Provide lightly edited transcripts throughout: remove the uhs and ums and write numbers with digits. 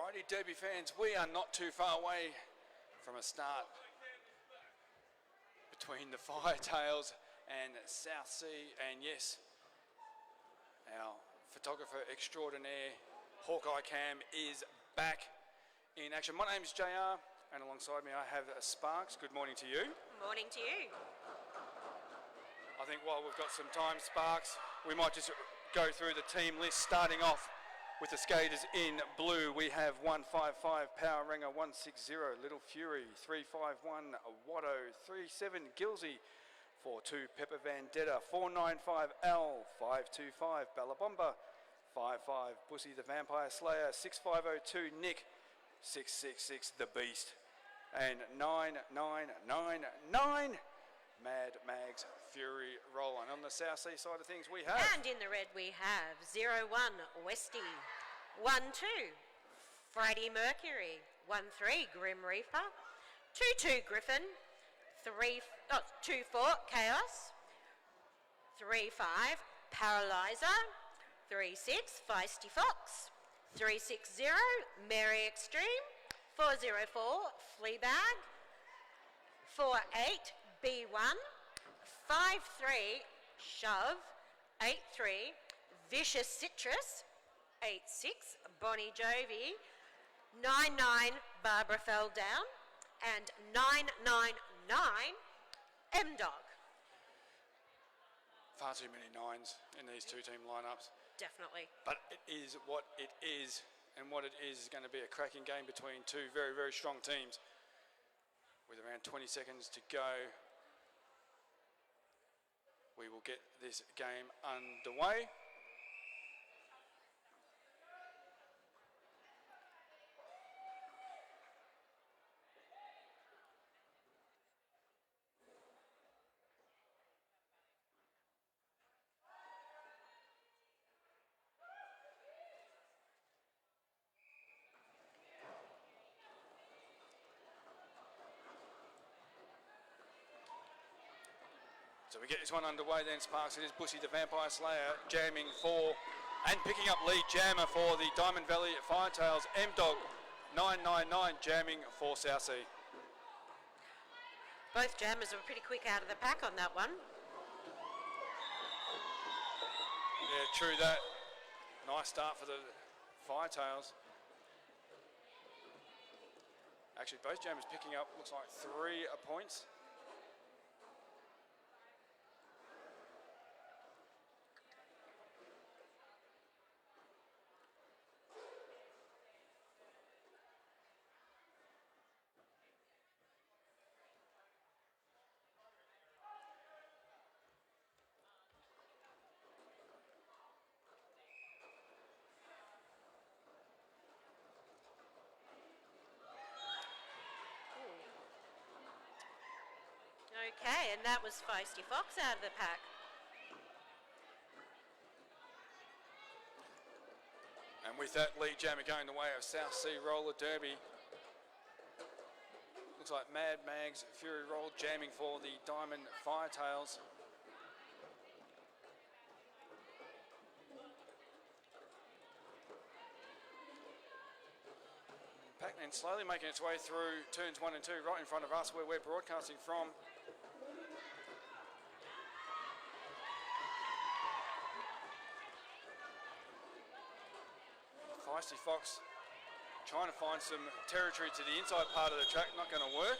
Alrighty, Derby fans, we are not too far away from a start between the Firetails and South Sea, and yes, our photographer extraordinaire, Hawkeye Cam, is back in action. My name's JR, and alongside me I have Sparks. Good morning to you. Morning to you. I think while we've got some time, Sparks, we might just go through the team list, starting off with the skaters in blue. We have 155 Power Ranger, 160 Little Fury, 351 Watto, 37 Gilsey, 42 Pepper Vendetta, 495 Al, 525 Ballabomba, 55 Bussy the Vampire Slayer, 6502 Nick, 666 The Beast, and 9999 Mad Mags Fury Roller. And on the South Sea side of things we have... And in the red we have 01 Westy, 12 Freddie Mercury, 13 Grim Reaper, 22 Griffin, 24 Chaos, 35 Paralyzer, 36 Feisty Fox, 360 Mary Extreme, 404 Fleabag, 48 B1, 53 Shove, 83 Vicious Citrus, 86 Bonnie Jovi, 99 Barbara Fell Down, and 999 M-Dog. Far too many nines in these two team lineups. Definitely. But it is what it is, and what it is going to be a cracking game between two very, very strong teams. With around 20 seconds to go, we will get this game underway. So we get this one underway then, Sparks. It is Bussy the Vampire Slayer jamming for and picking up lead jammer for the Diamond Valley Firetails. M-Dog 999 jamming for South Sea. Both jammers were pretty quick out of the pack on that one. Yeah, true that. Nice start for the Firetails. Actually, both jammers picking up, looks like 3 points. Okay, and that was Feisty Fox out of the pack. And with that lead jammer going the way of South Sea Roller Derby, looks like Mad Mags Fury Roll jamming for the Diamond Firetails. Pac-Man slowly making its way through turns 1 and 2, right in front of us where we're broadcasting from. Feisty Fox trying to find some territory to the inside part of the track, not going to work.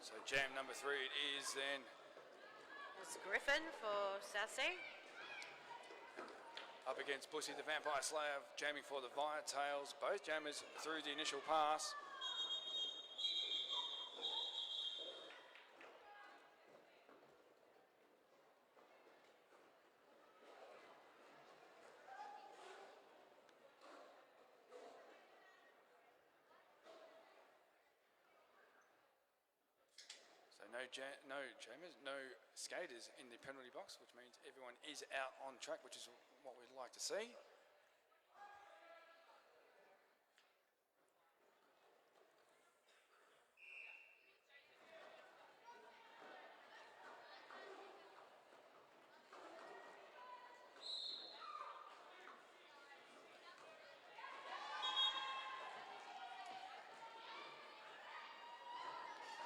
So jam number 3 it is then. It's Griffin for South Sea. Up against Bussy the Vampire Slayer, jamming for the Firetails. Both jammers through the initial pass. no jammers, no skaters in the penalty box, which means everyone is out on track, which is what we'd like to see.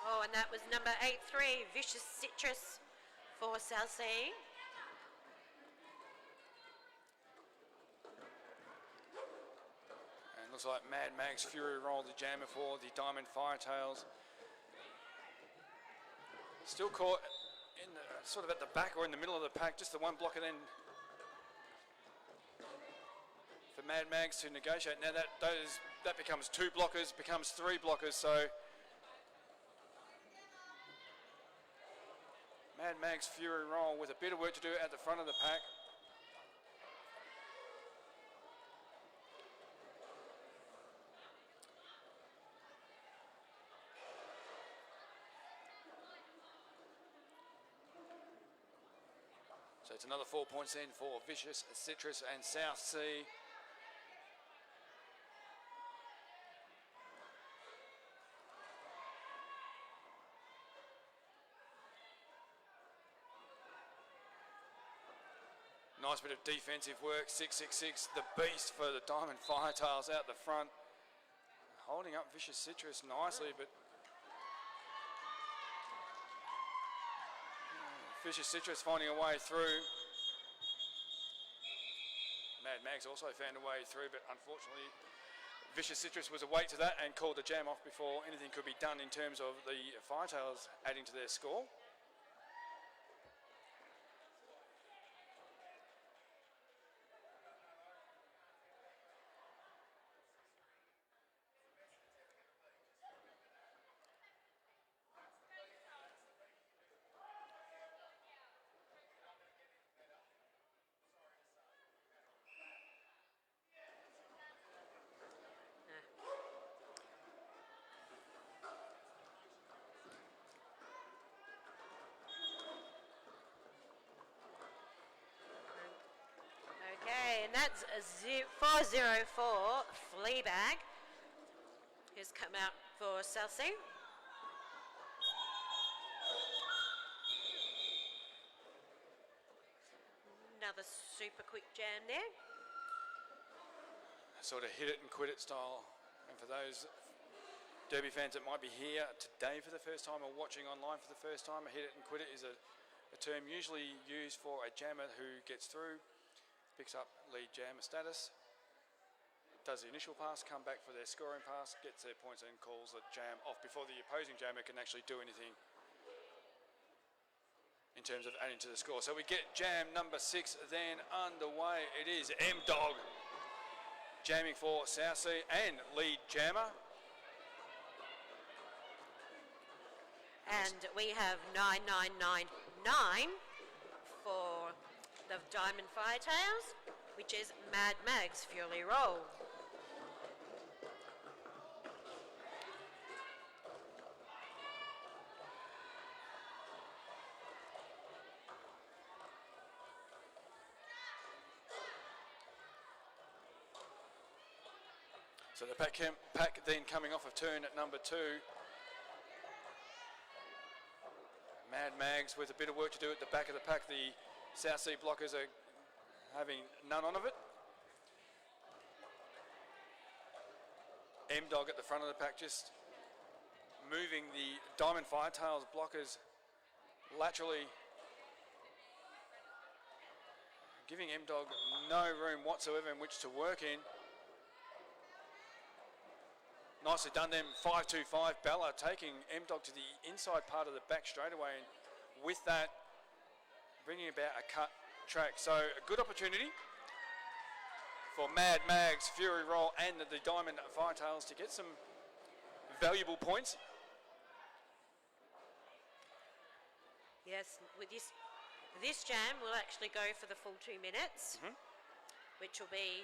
Oh, and that was number 83, Vicious Citrus for South Sea. And looks like Mad Max Fury rolled the jammer for the Diamond Firetails. Still caught in the, sort of at the back or in the middle of the pack, just the one blocker then for Mad Max to negotiate. Now that becomes 2 blockers, becomes 3 blockers, so Mad Max Fury roll with a bit of work to do at the front of the pack. So it's another 4 points in for Vicious Citrus and South Sea. Nice bit of defensive work, 666, the beast for the Diamond Firetails out the front. Holding up Vicious Citrus nicely, but Vicious Citrus finding a way through. Mad Max also found a way through, but unfortunately Vicious Citrus was awake to that and called the jam off before anything could be done in terms of the Firetails adding to their score. Okay, and that's a 404 Fleabag, who's come out for South Sea. Another super quick jam there. Sort of hit it and quit it style. And for those Derby fans that might be here today for the first time or watching online for the first time, a hit it and quit it is a term usually used for a jammer who gets through, picks up lead jammer status, does the initial pass, come back for their scoring pass, gets their points and calls the jam off before the opposing jammer can actually do anything in terms of adding to the score. So we get jam number 6 then underway. It is M-Dog jamming for South Sea and lead jammer. And we have 9999 for the Diamond Firetails, which is Mad Max Fury Roll. So the pack then coming off of turn at number 2. Mad Mags with a bit of work to do at the back of the pack. The South Sea blockers are having none of it. M-Dog at the front of the pack, just moving the Diamond Firetails blockers laterally, giving M-Dog no room whatsoever in which to work in. Nicely done then, 5-2-5. Bella taking M-Dog to the inside part of the back straightaway, and with that, bringing about a cut track. So a good opportunity for Mad Mags, Fury Roll and the Diamond Firetails to get some valuable points. Yes, with this jam will actually go for the full 2 minutes, which will be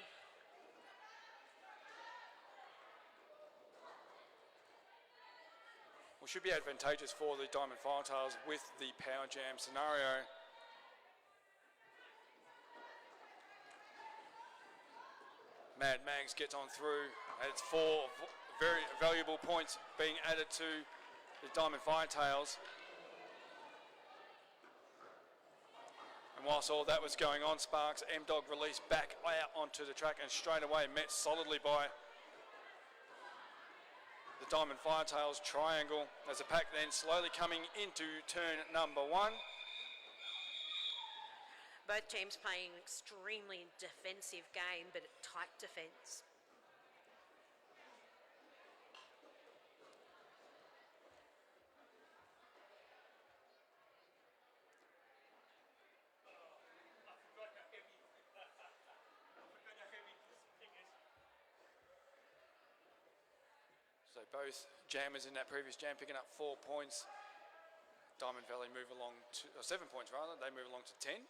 should be advantageous for the Diamond Firetails with the power jam scenario. Mad Mags gets on through. It's 4 very valuable points being added to the Diamond Firetails. And whilst all that was going on, Sparks, M-Dog released back out onto the track and straight away met solidly by the Diamond Firetails triangle as the pack then slowly coming into turn number 1. Both teams playing an extremely defensive game, but tight defence. So both jammers in that previous jam picking up 4 points. Diamond Valley move along to 7 points rather. They move along to 10.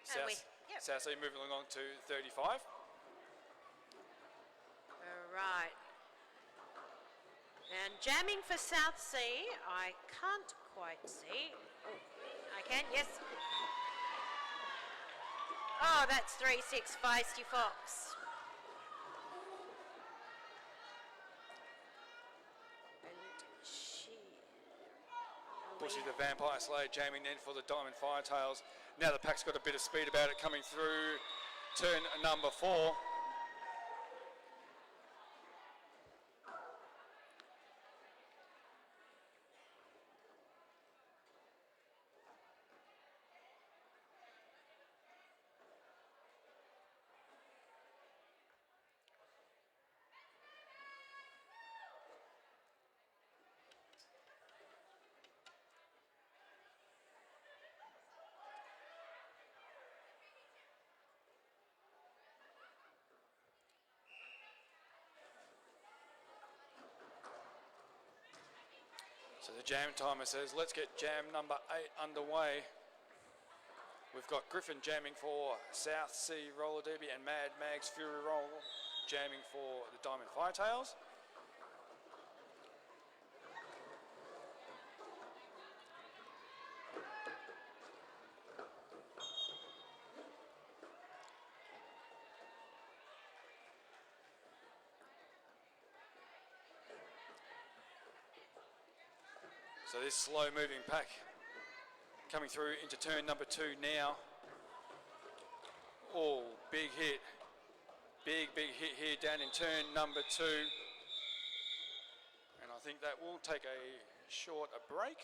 South Sea moving along to 35. All right. And jamming for South Sea, I can't quite see. Oh, I can, yes. Oh, that's 3-6 Feisty Fox. Bushy the Vampire Slayer jamming then for the Diamond Firetails. Now the pack's got a bit of speed about it coming through turn number 4. So the jam timer says, let's get jam number 8 underway. We've got Griffin jamming for South Sea Roller Derby and Mad Mags Fury Roll jamming for the Diamond Firetails. So this slow moving pack coming through into turn number 2 now. Oh, big hit. Big hit here down in turn number 2. And I think that will take a short break.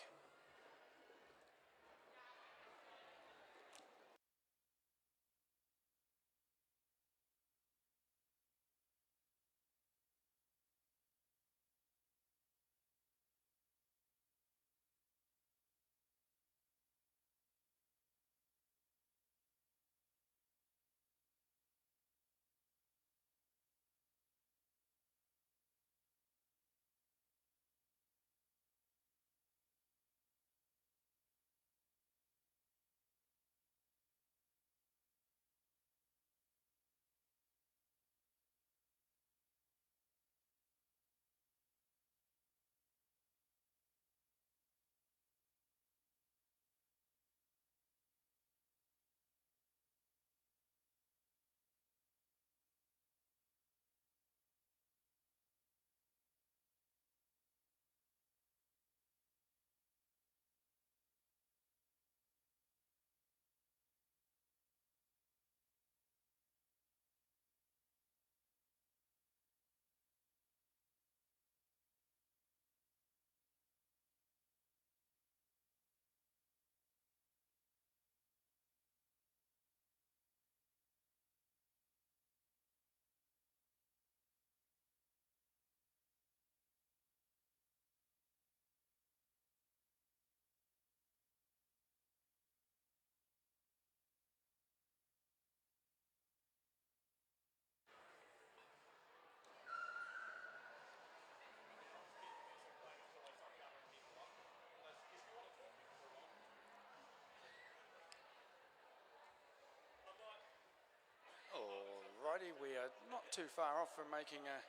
Alrighty, we are not too far off from making a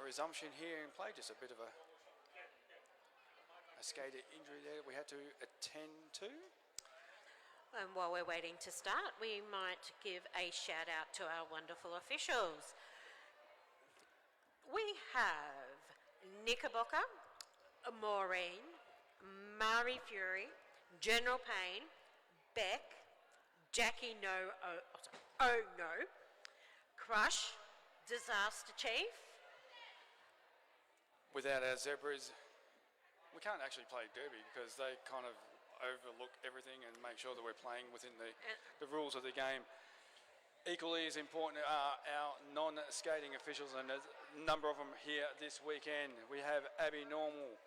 resumption here in play. Just a bit of a skater injury there we had to attend to. And while we're waiting to start, we might give a shout out to our wonderful officials. We have Knickerbocker, Maureen, Mari Fury, General Payne, Beck, Jackie Oh No, Crush, Disaster Chief. Without our zebras, we can't actually play derby because they kind of overlook everything and make sure that we're playing within the rules of the game. Equally as important are our non-skating officials, and there's a number of them here this weekend. We have Abby Normal,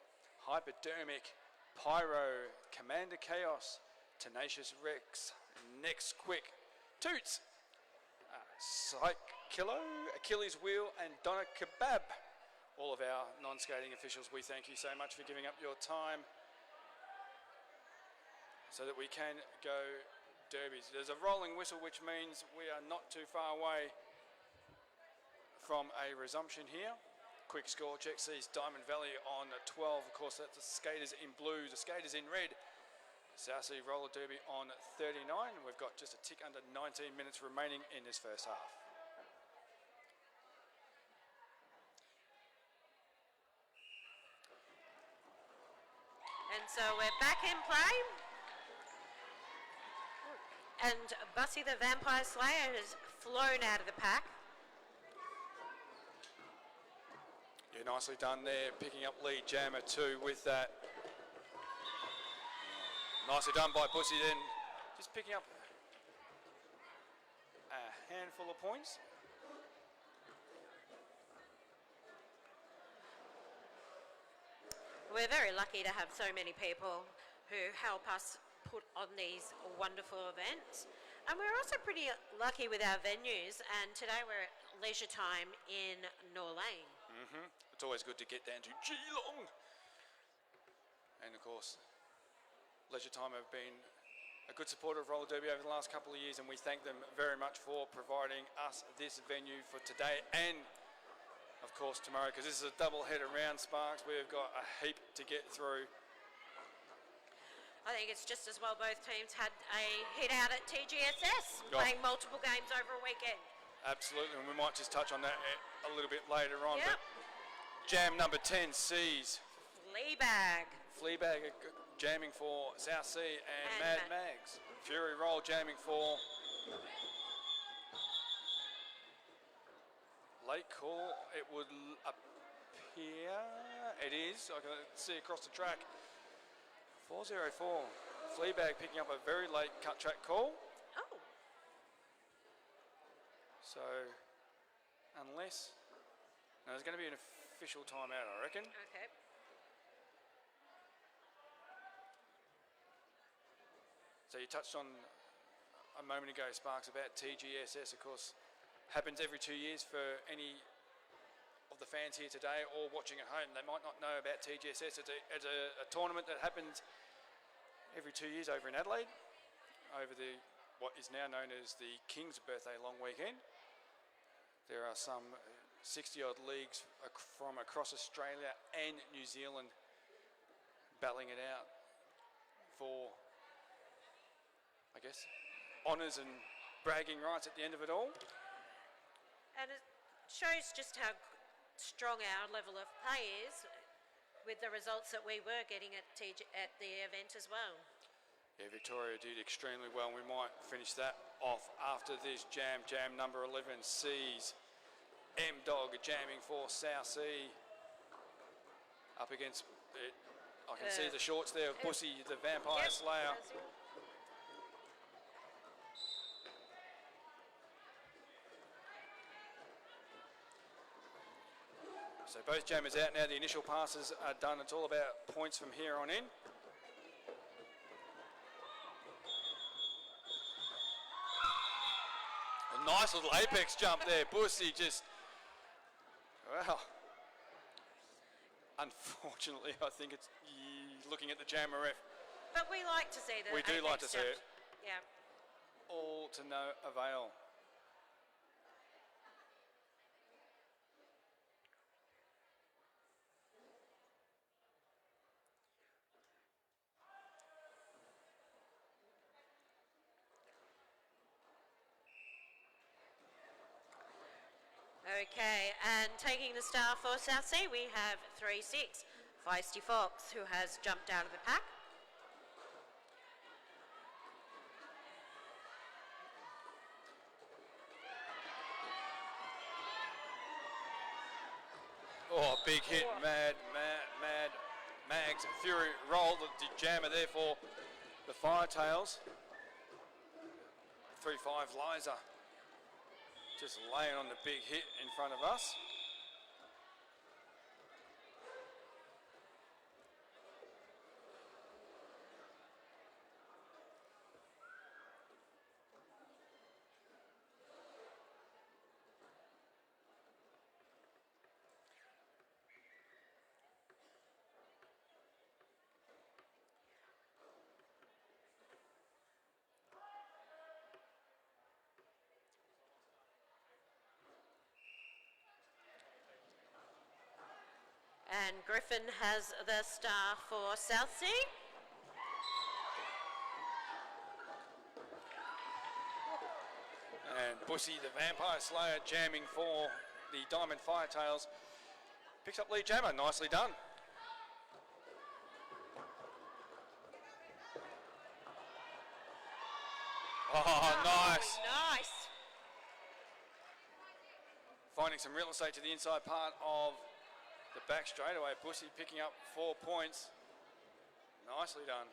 Hypodermic, Pyro, Commander Chaos, Tenacious Rex, Next Quick, Toots, Psych Kilo, Achilles Wheel, and Donna Kebab. All of our non-skating officials, we thank you so much for giving up your time so that we can go derbies. There's a rolling whistle, which means we are not too far away from a resumption here. Quick score check sees Diamond Valley on 12. Of course, that's the skaters in blue, the skaters in red. South Sea Roller Derby on 39. We've got just a tick under 19 minutes remaining in this first half. And so we're back in play. And Bussy the Vampire Slayer has flown out of the pack. Yeah, nicely done there, picking up lead jammer too with that. Nicely done by Bussy then, just picking up a handful of points. We're very lucky to have so many people who help us put on these wonderful events. And we're also pretty lucky with our venues, and today we're at Leisure Time in Norlane. It's always good to get down to Geelong. And of course, Leisure Time have been a good supporter of Roller Derby over the last couple of years, and we thank them very much for providing us this venue for today and of course tomorrow, because this is a double header round, Sparks. We've got a heap to get through. I think it's just as well both teams had a hit out at TGSS, playing multiple games over a weekend. Absolutely, and we might just touch on that a little bit later on. Yep. But jam number 10 sees Fleabag jamming for South Sea and Mad Mags. Fury Roll jamming for late call, it would appear. It is. I can see across the track. 404. Fleabag picking up a very late cut track call. Oh. So, unless... No, there's going to be an official timeout, I reckon. Okay. So you touched on a moment ago, Sparks, about TGSS, of course. Happens every 2 years for any of the fans here today or watching at home. They might not know about TGSS. It's a tournament that happens every 2 years over in Adelaide, over what is now known as the King's Birthday Long Weekend. There are some 60-odd leagues from across Australia and New Zealand battling it out for, I guess, honours and bragging rights at the end of it all. And it shows just how strong our level of play is with the results that we were getting at the event as well. Yeah, Victoria did extremely well, and we might finish that off after this jam. Jam number 11 sees M-Dog jamming for South Sea. Up against it. I can see the shorts there of Bussy, the Vampire Slayer. So both jammers out now. The initial passes are done. It's all about points from here on in. A nice little apex jump there. Bussy just, well, unfortunately, I think it's looking at the jammer ref. But we like to see the We do like to see it. Yeah. All to no avail. Okay, and taking the star for South Sea, we have 3-6, Feisty Fox, who has jumped out of the pack. Oh, big hit, Mad Mags Fury roll the jammer there for the Firetails. 3-5 Liza just laying on the big hit in front of us. And Griffin has the star for South Sea. And Bussy, the Vampire Slayer, jamming for the Diamond Firetails. Picks up lead jammer, nicely done. Oh, nice. Nice. Finding some real estate to the inside part of the back straightaway. Bussy picking up 4 points. Nicely done.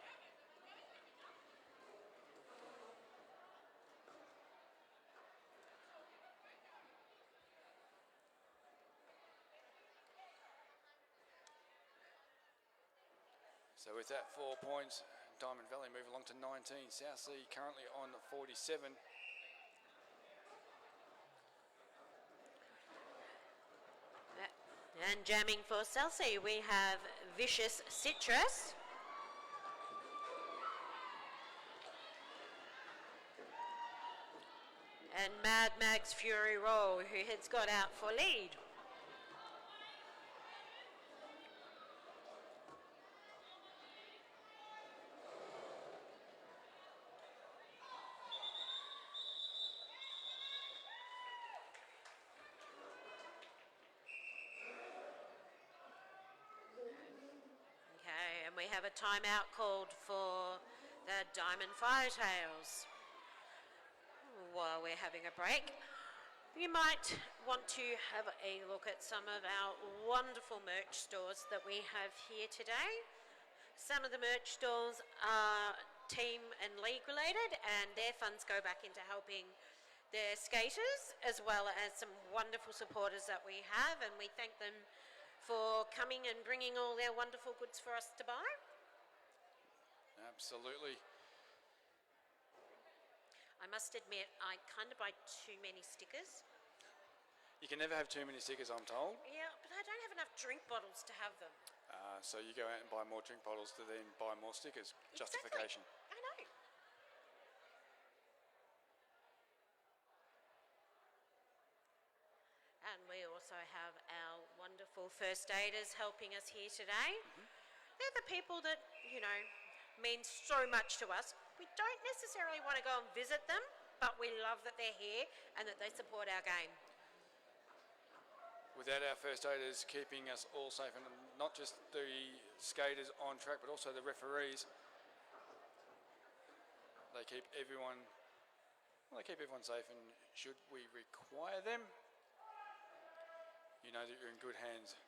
So with that 4 points, Diamond Valley move along to 19. South Sea currently on 47. And jamming for South Sea, we have Vicious Citrus. And Mad Mag's Fury Roll, who has got out for lead. Okay, and we have a timeout called for the Diamond Firetails. While we're having a break, you might want to have a look at some of our wonderful merch stores that we have here today. Some of the merch stores are team and league related, and their funds go back into helping their skaters, as well as some wonderful supporters that we have, and we thank them for coming and bringing all their wonderful goods for us to buy. Absolutely. I must admit, I kind of buy too many stickers. You can never have too many stickers, I'm told. Yeah, but I don't have enough drink bottles to have them. So you go out and buy more drink bottles to then buy more stickers. Exactly. Justification. I know. And we also have our wonderful first aiders helping us here today. They're the people that, you know, mean so much to us. We don't necessarily want to go and visit them, but we love that they're here and that they support our game. Without our first aiders keeping us all safe, and not just the skaters on track, but also the referees. They keep everyone safe, and should we require them, you know that you're in good hands.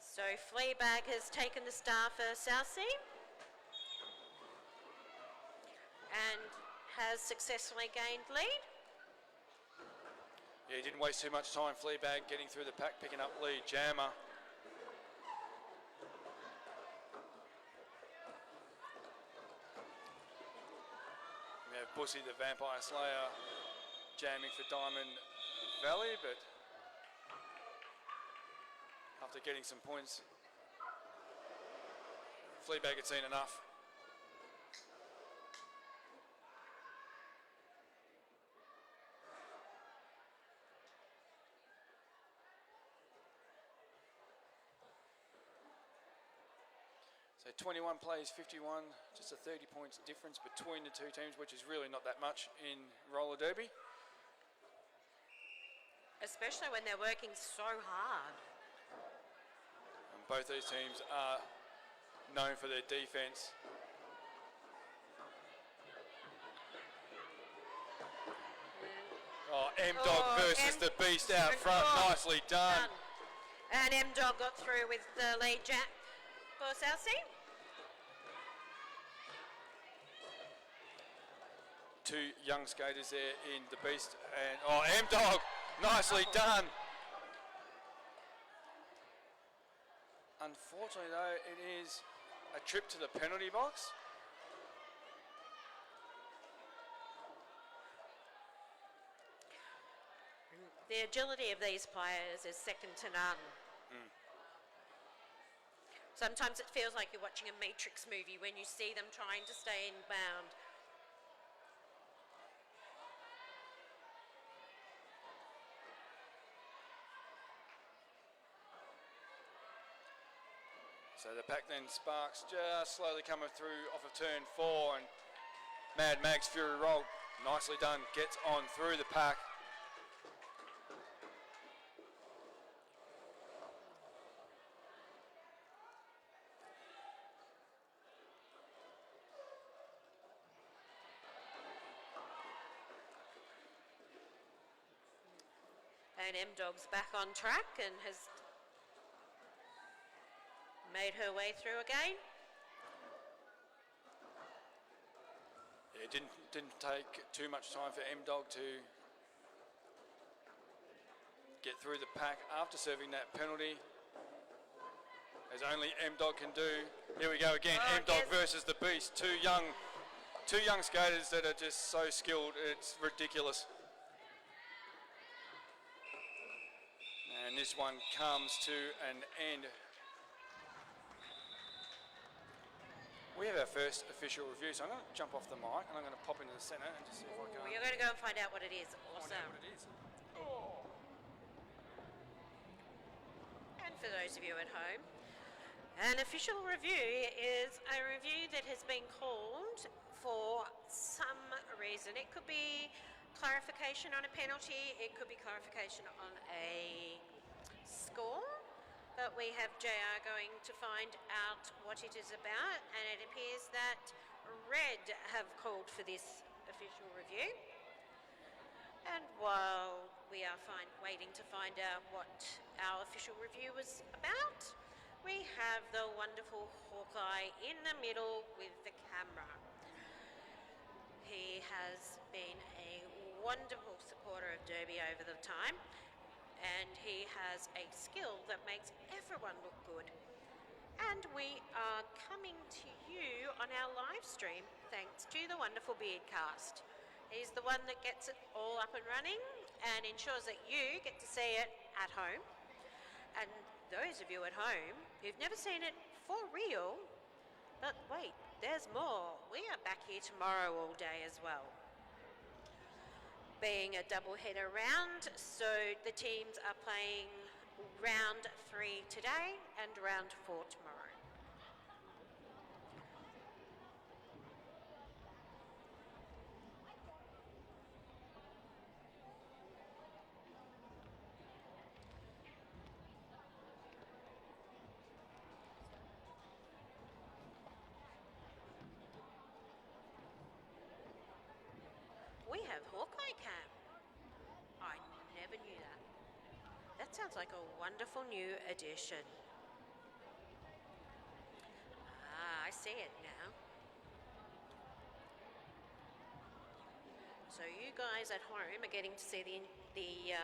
So Fleabag has taken the star for South Sea and has successfully gained lead. Yeah, he didn't waste too much time. Fleabag getting through the pack, picking up lead jammer. We have Bussy, the Vampire Slayer, jamming for Diamond Valley, but after getting some points, Fleabag had seen enough. So The 21 plays 51, just a 30 points difference between the two teams, which is really not that much in roller derby. Especially when they're working so hard. And both these teams are known for their defense. Oh, M-Dog versus the Beast out front. Nicely done. And M-Dog got through with the lead jack for South Sea. Two young skaters there in the Beast. And oh, M-Dog, nicely done. Unfortunately, though, it is a trip to the penalty box. The agility of these players is second to none. Sometimes it feels like you're watching a Matrix movie when you see them trying to stay in bound. So the pack then Sparks just slowly coming through off of turn 4, and Mad Max Fury Roll, nicely done, gets on through the pack. And M-Dog's back on track and has made her way through again. Yeah, it didn't take too much time for M-Dog to get through the pack after serving that penalty, as only M-Dog can do. Here we go again, M-Dog versus the Beast. Two young skaters that are just so skilled, it's ridiculous. And this one comes to an end. We have our first official review, so I'm going to jump off the mic and I'm going to pop into the centre and just see if I can. You're going to go and find out what it is. Awesome. Find out what it is. Oh. And for those of you at home, an official review is a review that has been called for some reason. It could be clarification on a penalty, it could be clarification on a score, but we have JR going to find out what it is about, and it appears that Red have called for this official review. And while we are waiting to find out what our official review was about, we have the wonderful Hawkeye in the middle with the camera. He has been a wonderful supporter of Derby over the time, and he has a skill that makes everyone look good. And we are coming to you on our live stream thanks to the wonderful Beardcast. He's the one that gets it all up and running and ensures that you get to see it at home. And those of you at home who've never seen it for real, but wait, there's more. We are back here tomorrow all day as well. Being a double header round, so the teams are playing round 3 today and round 4 tomorrow. We have Hawkeye Cam. I never knew that. That sounds like a wonderful new addition. Ah, I see it now. So you guys at home are getting to see the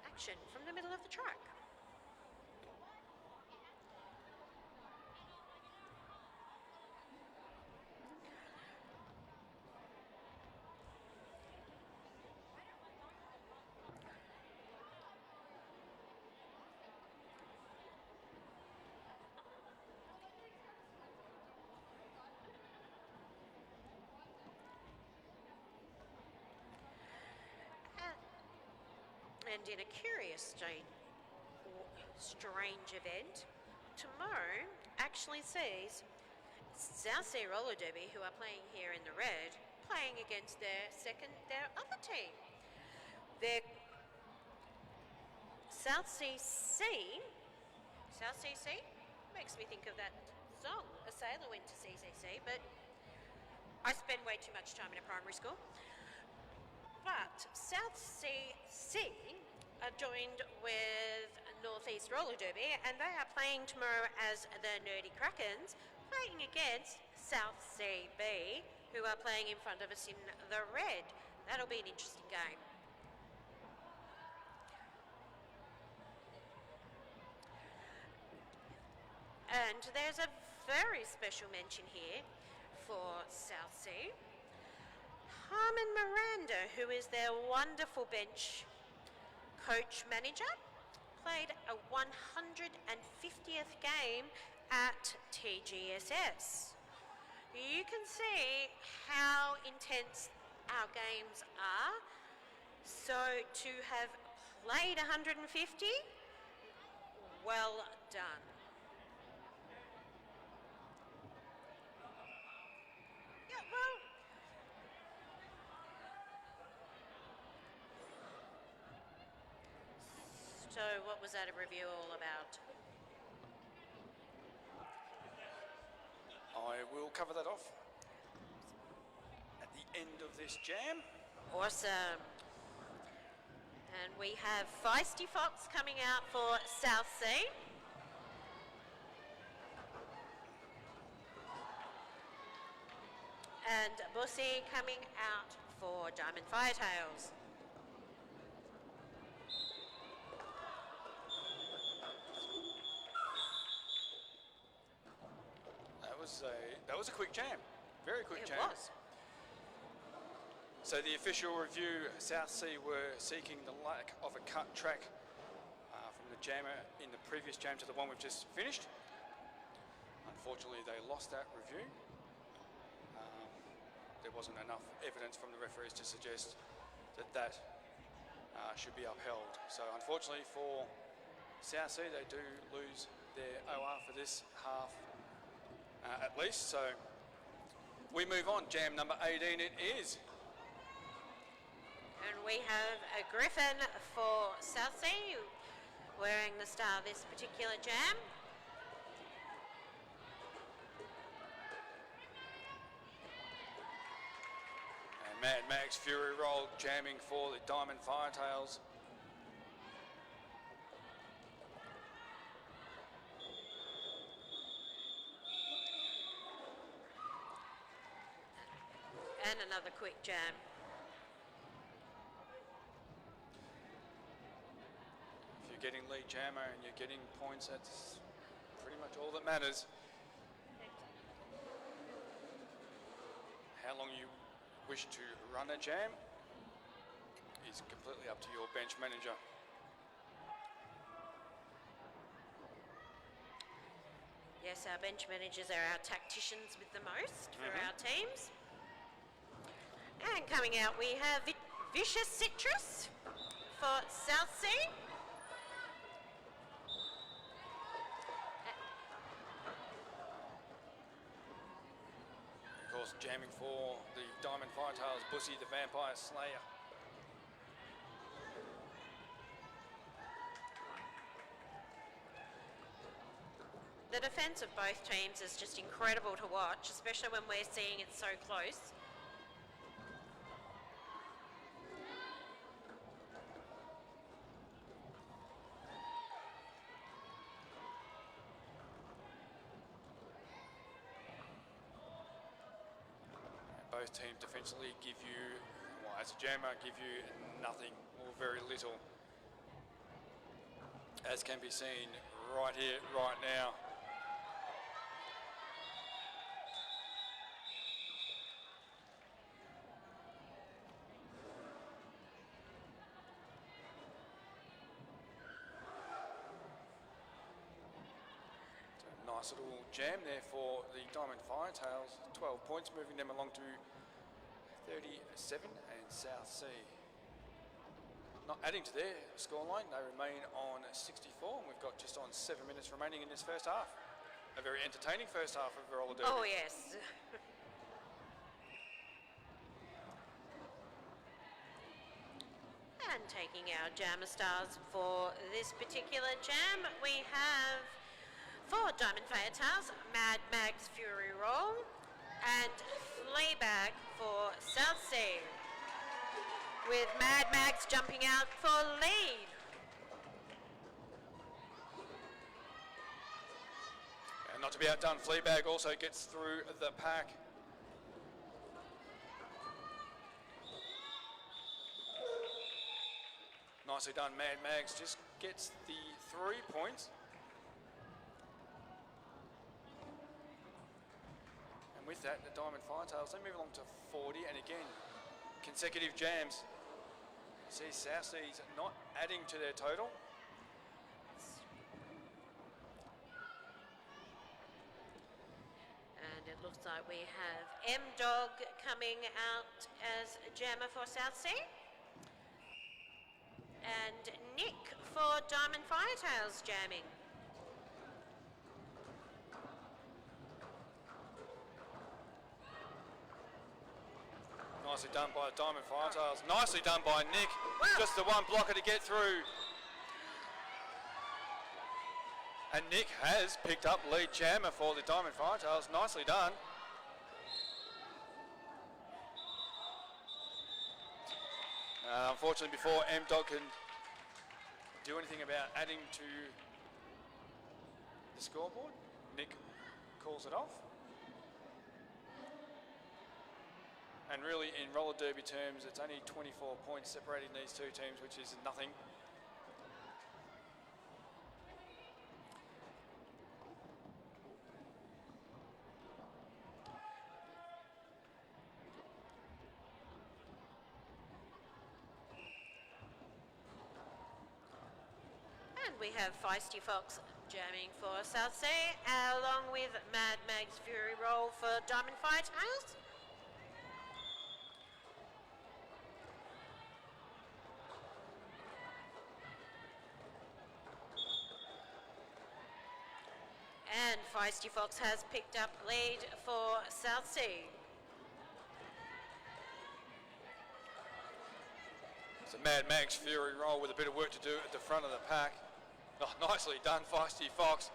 action from the middle of the track. And in a curious, strange event, tomorrow actually actually sees South Sea Roller Derby, who are playing here in the red, playing against their other team. Their South Sea Sea makes me think of that song, A Sailor Went to CCC, but I spend way too much time in a primary school. But South Sea Sea are joined with Northeast Roller Derby, and they are playing tomorrow as the Nerdy Krakens, playing against South Sea B, who are playing in front of us in the red. That'll be an interesting game. And there's a very special mention here for South Sea. Harmon Miranda, who is their wonderful bench coach manager, played a 150th game at TGSS. You can see how intense our games are. So to have played 150, well done. Yeah, well, so what was that a review all about? I will cover that off at the end of this jam. Awesome. And we have Feisty Fox coming out for South Sea. And Bussy coming out for Diamond Firetails. That was a quick jam, very quick jam. It was. So the official review, South Sea were seeking the lack of a cut track from the jammer in the previous jam to the one we've just finished. Unfortunately, they lost that review. There wasn't enough evidence from the referees to suggest that should be upheld. So unfortunately for South Sea, they do lose their OR for this half at least. So we move on. Jam number 18 it is. And we have a Griffin for South Sea, wearing the star this particular jam. And Mad Max Fury Roll jamming for the Diamond Firetails. And another quick jam. If you're getting lead jammer and you're getting points, that's pretty much all that matters. How long you wish to run a jam is completely up to your bench manager. Yes, our bench managers are our tacticians with the most for our teams. And coming out, we have Vicious Citrus for South Sea. Of course, jamming for the Diamond Firetails, Bussy the Vampire Slayer. The defence of both teams is just incredible to watch, especially when we're seeing it so close. Both teams defensively give you, well, as a jammer, give you nothing or very little. As can be seen right here, right now. Nice little jam there for the Diamond Firetails. 12 points, moving them along to 37, and South Sea not adding to their scoreline. They remain on 64, and we've got just on 7 minutes remaining in this first half. a very entertaining first half of roller derby. Oh, yes. And taking our Jammer Stars for this particular jam, we have for Diamond Fairtails, Mad Mag's Fury Roll, and Fleabag for South Sea, with Mad Mags jumping out for lead. And not to be outdone, Fleabag also gets through the pack. Nicely done, Mad Mags just gets the 3 points. And with that, the Diamond Firetails, they move along to 40, and again, consecutive jams. See South Seas not adding to their total. And it looks like we have M-Dog coming out as a jammer for South Sea. And Nick for Diamond Firetails jamming. Nicely done by Diamond Firetails. Nicely done by Nick. Wow. Just the one blocker to get through. And Nick has picked up lead jammer for the Diamond Firetails. Nicely done. Unfortunately, before M-Dog can do anything about adding to the scoreboard, Nick calls it off. And really, in roller derby terms, it's only 24 points separating these two teams, which is nothing. And we have Feisty Fox jamming for South Sea, along with Mad Mag's Fury Roll for Diamond Firetails. And Feisty Fox has picked up lead for South Sea. So Mad Mag's Fury Roll with a bit of work to do at the front of the pack. Oh, nicely done, Feisty Fox.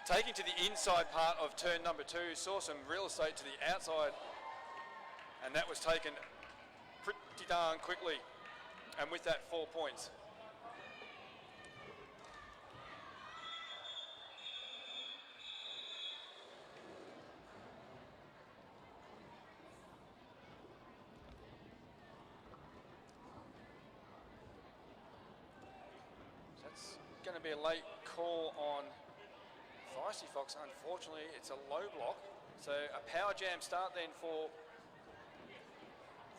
Taking to the inside part of turn number 2, saw some real estate to the outside, and that was taken pretty darn quickly. And with that, 4 points. Going to be a late call on Feisty Fox. Unfortunately, it's a low block. So a power jam start then for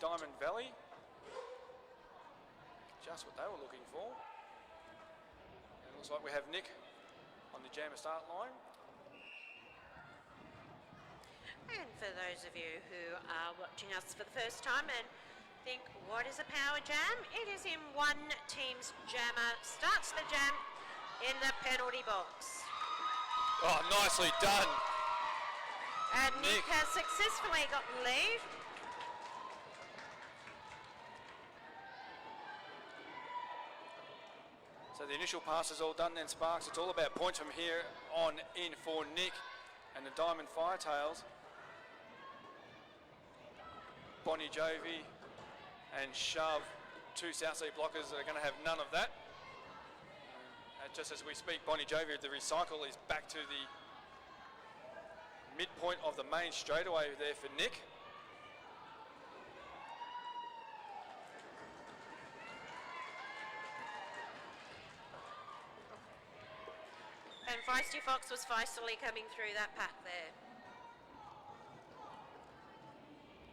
Diamond Valley. Just what they were looking for. And it looks like we have Nick on the jammer start line. And for those of you who are watching us for the first time and think, what is a power jam? It is in one team's jammer starts the jam in the penalty box. Oh, nicely done. And Nick has successfully gotten lead. So the initial pass is all done then, Sparks. It's all about points from here on in for Nick and the Diamond Firetails. Bonnie Jovi and Shove, 2 South Sea blockers that are going to have none of that. Just as we speak, Bonnie Jovi, the recycle, is back to the midpoint of the main straightaway there for Nick. And Feisty Fox was feistily coming through that pack there.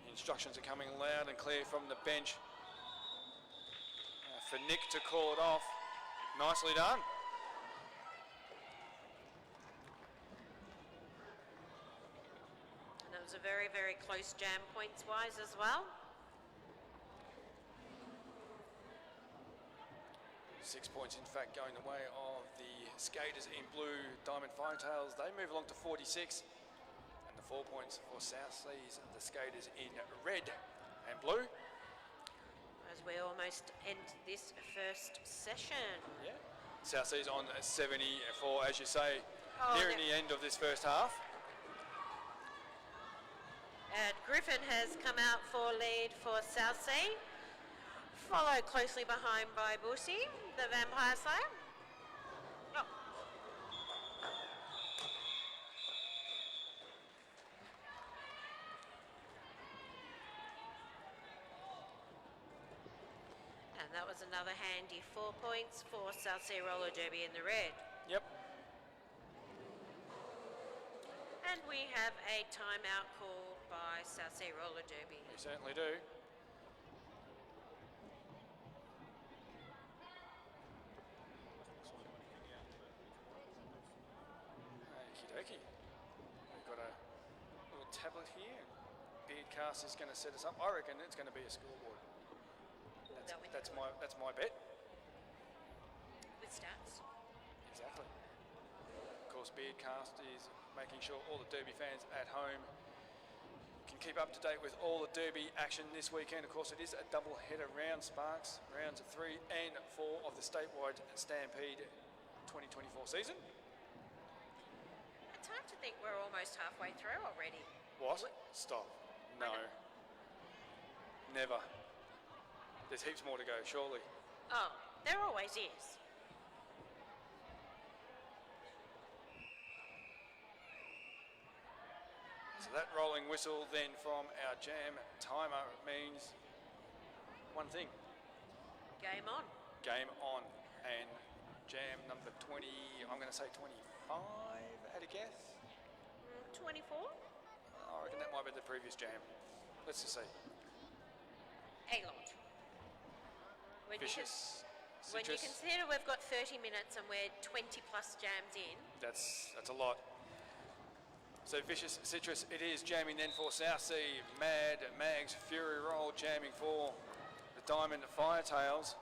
Instructions are coming loud and clear from the bench for Nick to call it off. Nicely done. And it was a very, very close jam points-wise as well. 6 points, in fact, going the way of the skaters in blue, Diamond Firetails. They move along to 46. And the 4 points for South Seas, the skaters in red and blue. As we almost end this first session. Yeah. South Seas on 74, as you say, Oh, nearing the end of this first half. And Griffin has come out for lead for South Sea, followed closely behind by Bussy, the Vampire Slayer. Oh. And that was another handy 4 points for South Sea Roller Derby in the red. Yep. And we have a timeout called by South Sea Roller Derby. We certainly do. Okie dokie. We've got a little tablet here. Beardcast is going to set us up. I reckon it's going to be a scoreboard. That's my bet. With stats. Exactly. Of course, Beardcast is making sure all the Derby fans at home can keep up to date with all the Derby action this weekend. Of course, it is a double header round, Sparks. Rounds 3 and 4 of the statewide Stampede 2024 season. It's hard to think we're almost halfway through already. What? Stop. No. Never. There's heaps more to go, surely. Oh, there always is. So that rolling whistle then from our jam timer means one thing. Game on. Game on. And jam number 20, I'm going to say 25 at a guess. 24? I reckon that might be the previous jam. Let's just see. A lot. When Vicious. When you Citrus. consider we've got 30 minutes and we're 20 plus jams in. That's a lot. So Vicious Citrus it is, jamming then for South Sea. Mad Mags Fury Roll jamming for the Diamond Firetails.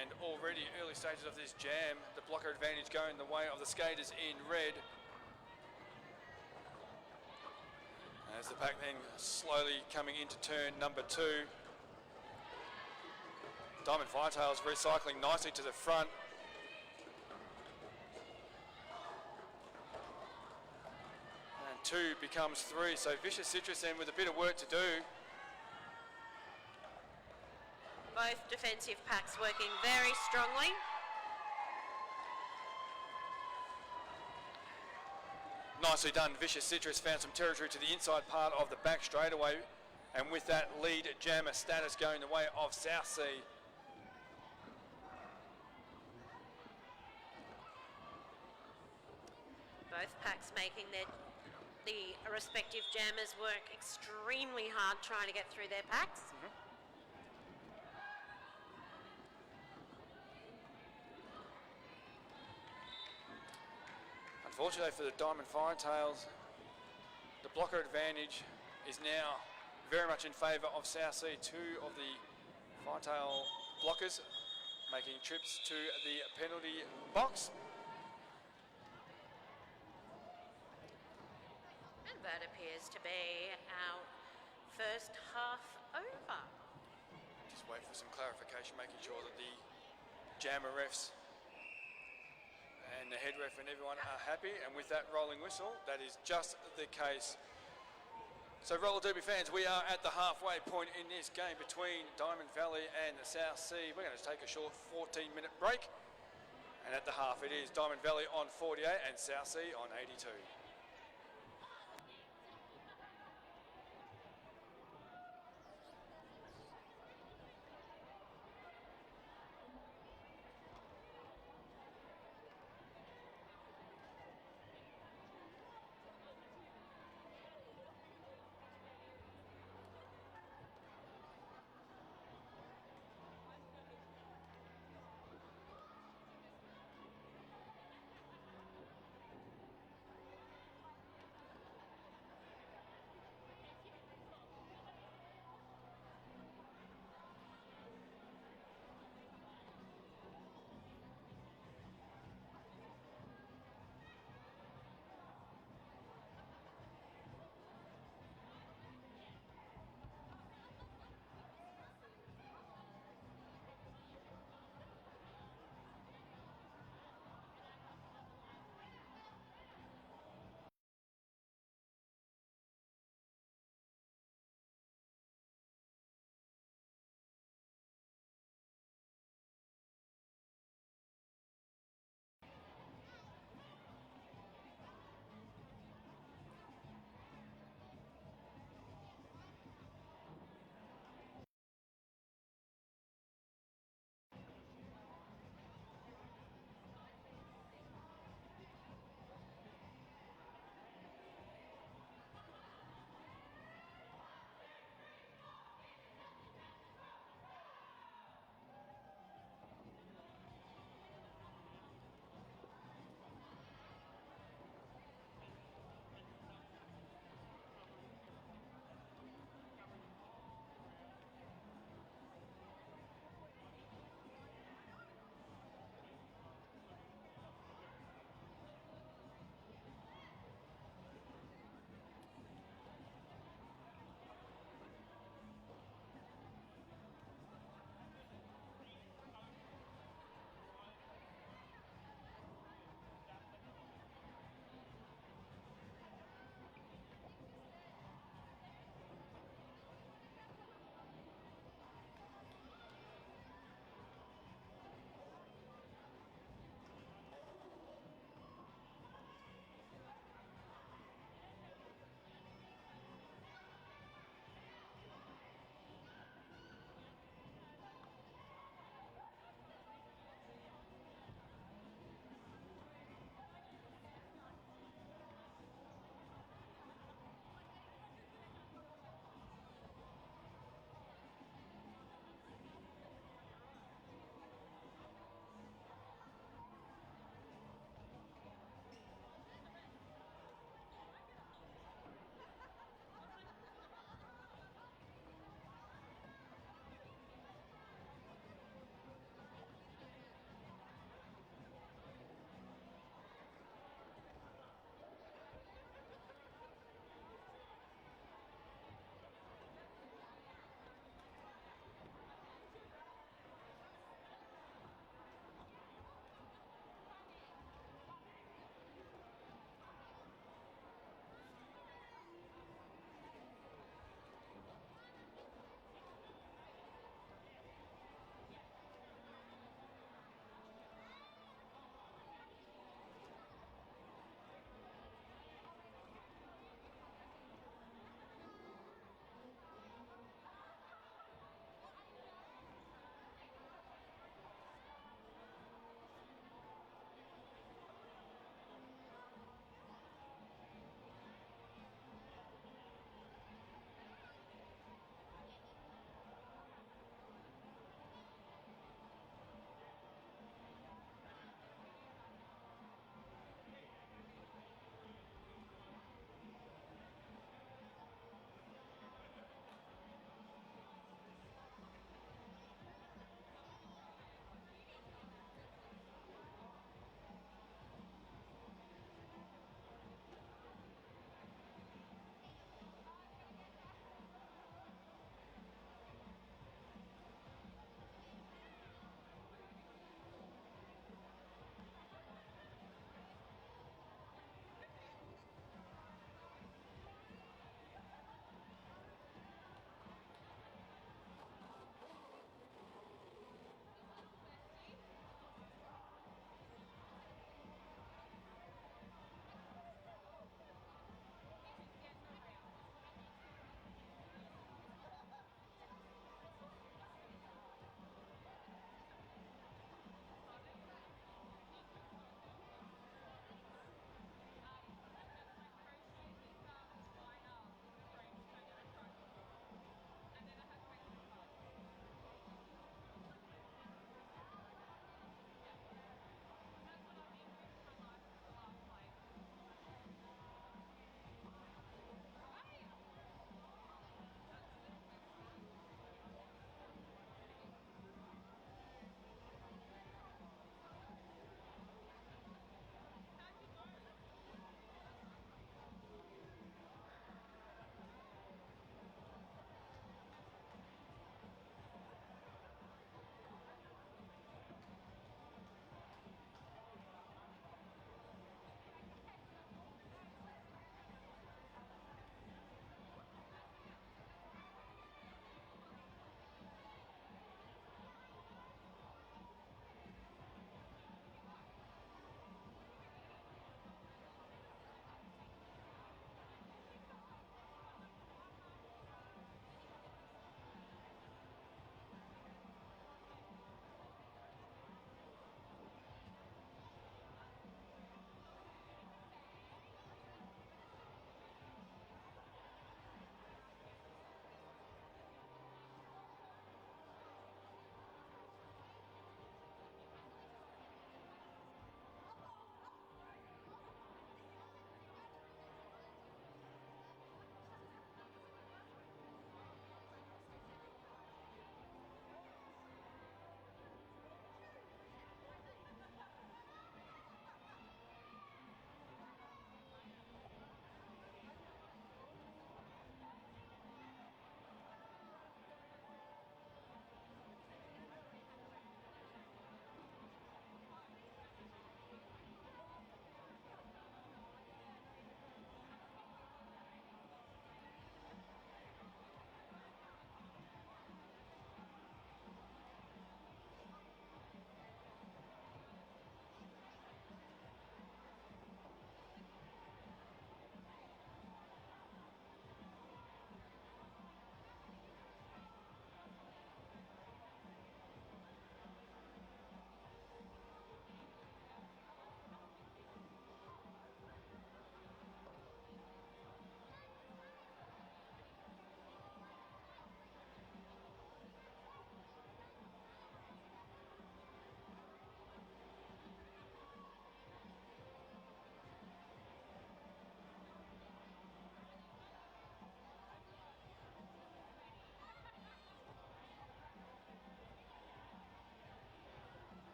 And already early stages of this jam, the blocker advantage going the way of the skaters in red. As the pack then slowly coming into turn number 2. Diamond Firetails recycling nicely to the front. And 2 becomes 3, so Vicious Citrus then with a bit of work to do. Both defensive packs working very strongly. Nicely done, Vicious Citrus found some territory to the inside part of the back straightaway, and with that lead jammer status going the way of South Sea. Both packs making the respective jammers work extremely hard trying to get through their packs. Unfortunately for the Diamond Firetails, the blocker advantage is now very much in favour of South Sea. 2 of the Firetail blockers making trips to the penalty box. And that appears to be our first half over. Just wait for some clarification, making sure that the jammer refs and the head ref and everyone are happy, and with that rolling whistle, that is just the case. So Roller Derby fans, we are at the halfway point in this game between Diamond Valley and the South Sea. We're going to take a short 14-minute break, and at the half it is Diamond Valley on 48 and South Sea on 82.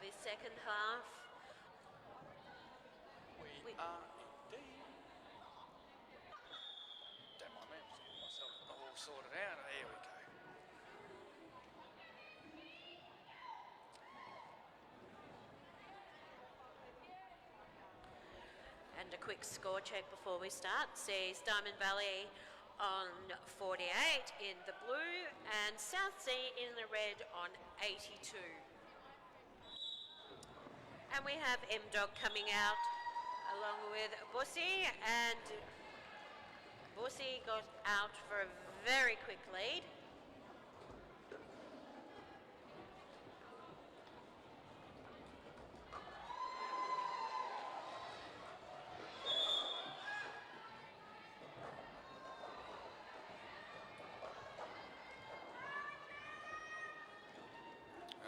this second half. We are indeed. Don't mind me, I'm just getting myself all sorted out. There we go. And a quick score check before we start sees Diamond Valley on 48 in the blue and South Sea in the red on 82. And we have M-Dog coming out along with Bussy, and Bussy got out for a very quick lead.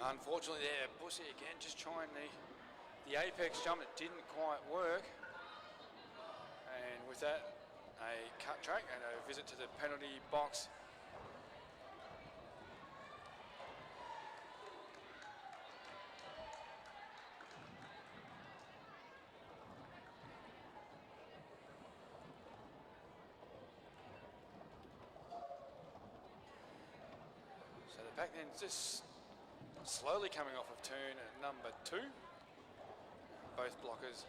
Unfortunately there, Bussy again just trying the apex jump. It didn't quite work. And with that, a cut track and a visit to the penalty box. So the pack then just slowly coming off of turn number 2. Both blockers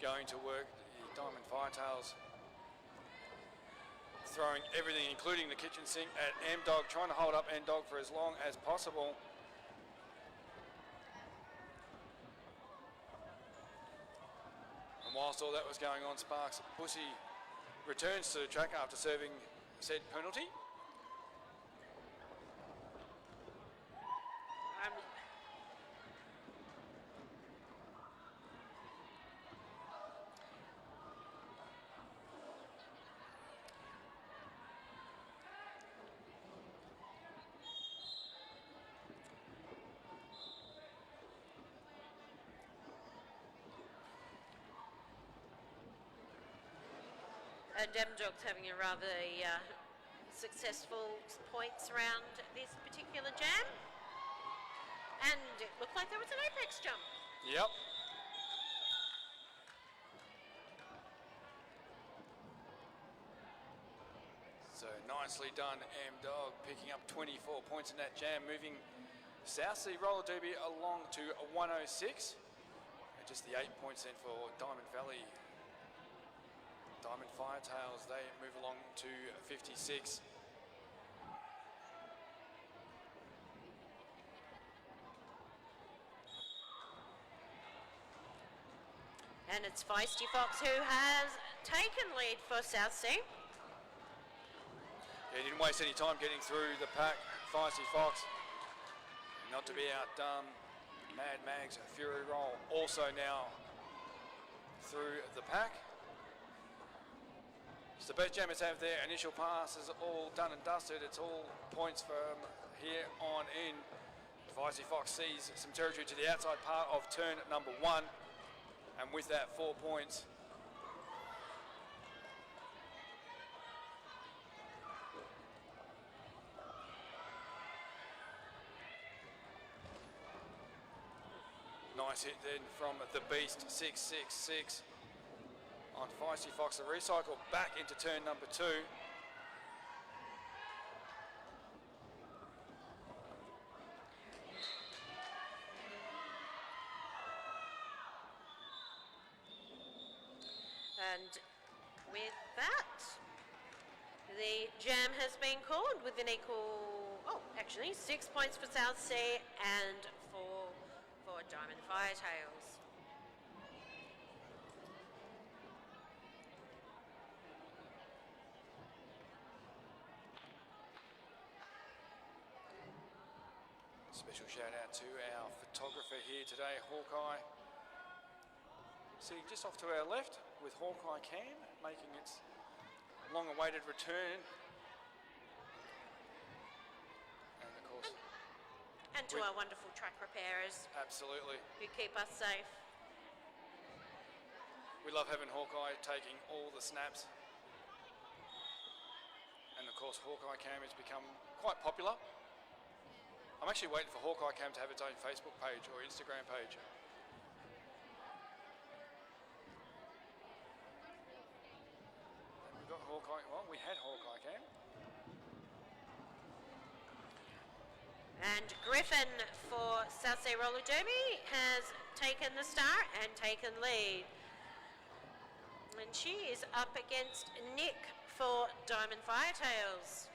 going to work. The Diamond Firetails throwing everything, including the kitchen sink, at M-Dog, trying to hold up M-Dog for as long as possible. And whilst all that was going on, Sparks, Bussy returns to the track after serving said penalty. And M-Dog's having a rather successful points round this particular jam. And it looked like there was an apex jump. Yep. So nicely done, M-Dog, picking up 24 points in that jam, moving South Sea Roller Derby along to a 106. And just the 8 points then for Diamond Valley. Diamond Firetails, they move along to 56. And it's Feisty Fox who has taken lead for South Sea. Yeah, he didn't waste any time getting through the pack. Feisty Fox, not to be outdone. Mad Mags, Fury Roll, also now through the pack. So both jammers have their initial passes all done and dusted. It's all points from here on in. Feisty Fox sees some territory to the outside part of turn number 1. And with that, 4 points. Nice hit then from the Beast, 666 on Feisty Fox. The recycle back into turn number 2. And with that, the jam has been called with an equal, actually 6 points for South Sea and 4 for Diamond Firetails. Special shout out to our photographer here today, Hawkeye. Sitting just off to our left with Hawkeye Cam, making its long-awaited return. And of course... And to our wonderful track repairers. Absolutely. Who keep us safe. We love having Hawkeye taking all the snaps. And of course, Hawkeye Cam has become quite popular I'm actually waiting for Hawkeye Cam to have its own Facebook page or Instagram page. We've got Hawkeye. Well, we had Hawkeye Cam. And Griffin for South Sea Roller Derby has taken the start and taken lead. And she is up against Nick for Diamond Firetails.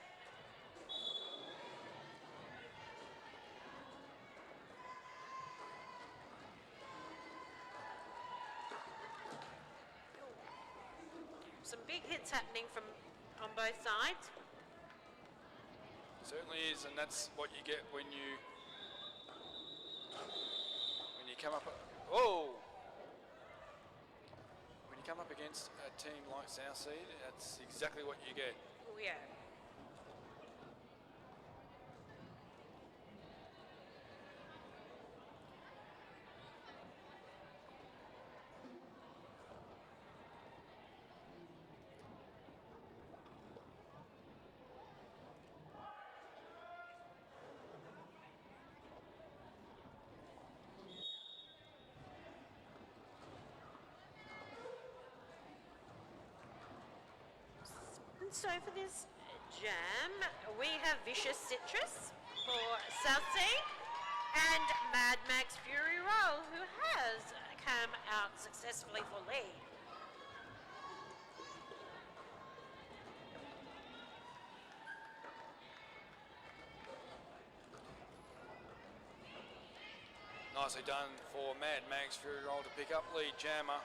Some big hits happening from on both sides. Certainly is, and that's what you get when you come up. Oh, when you come up against a team like Southseed, that's exactly what you get. Oh yeah. So for this jam, we have Vicious Citrus for South Sea and Mad Max Fury Roll, who has come out successfully for lead. Nicely done for Mad Max Fury Roll to pick up lead jammer.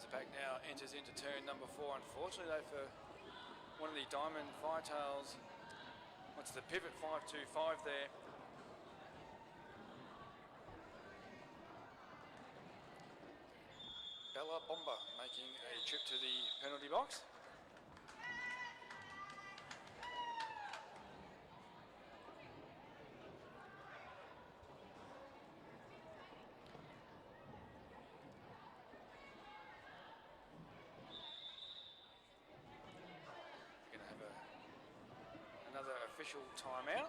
Pack now enters into turn number 4. Unfortunately though, for one of the Diamond Firetails, what's the pivot 525 there. Bella Bomber making a trip to the penalty box. Official timeout.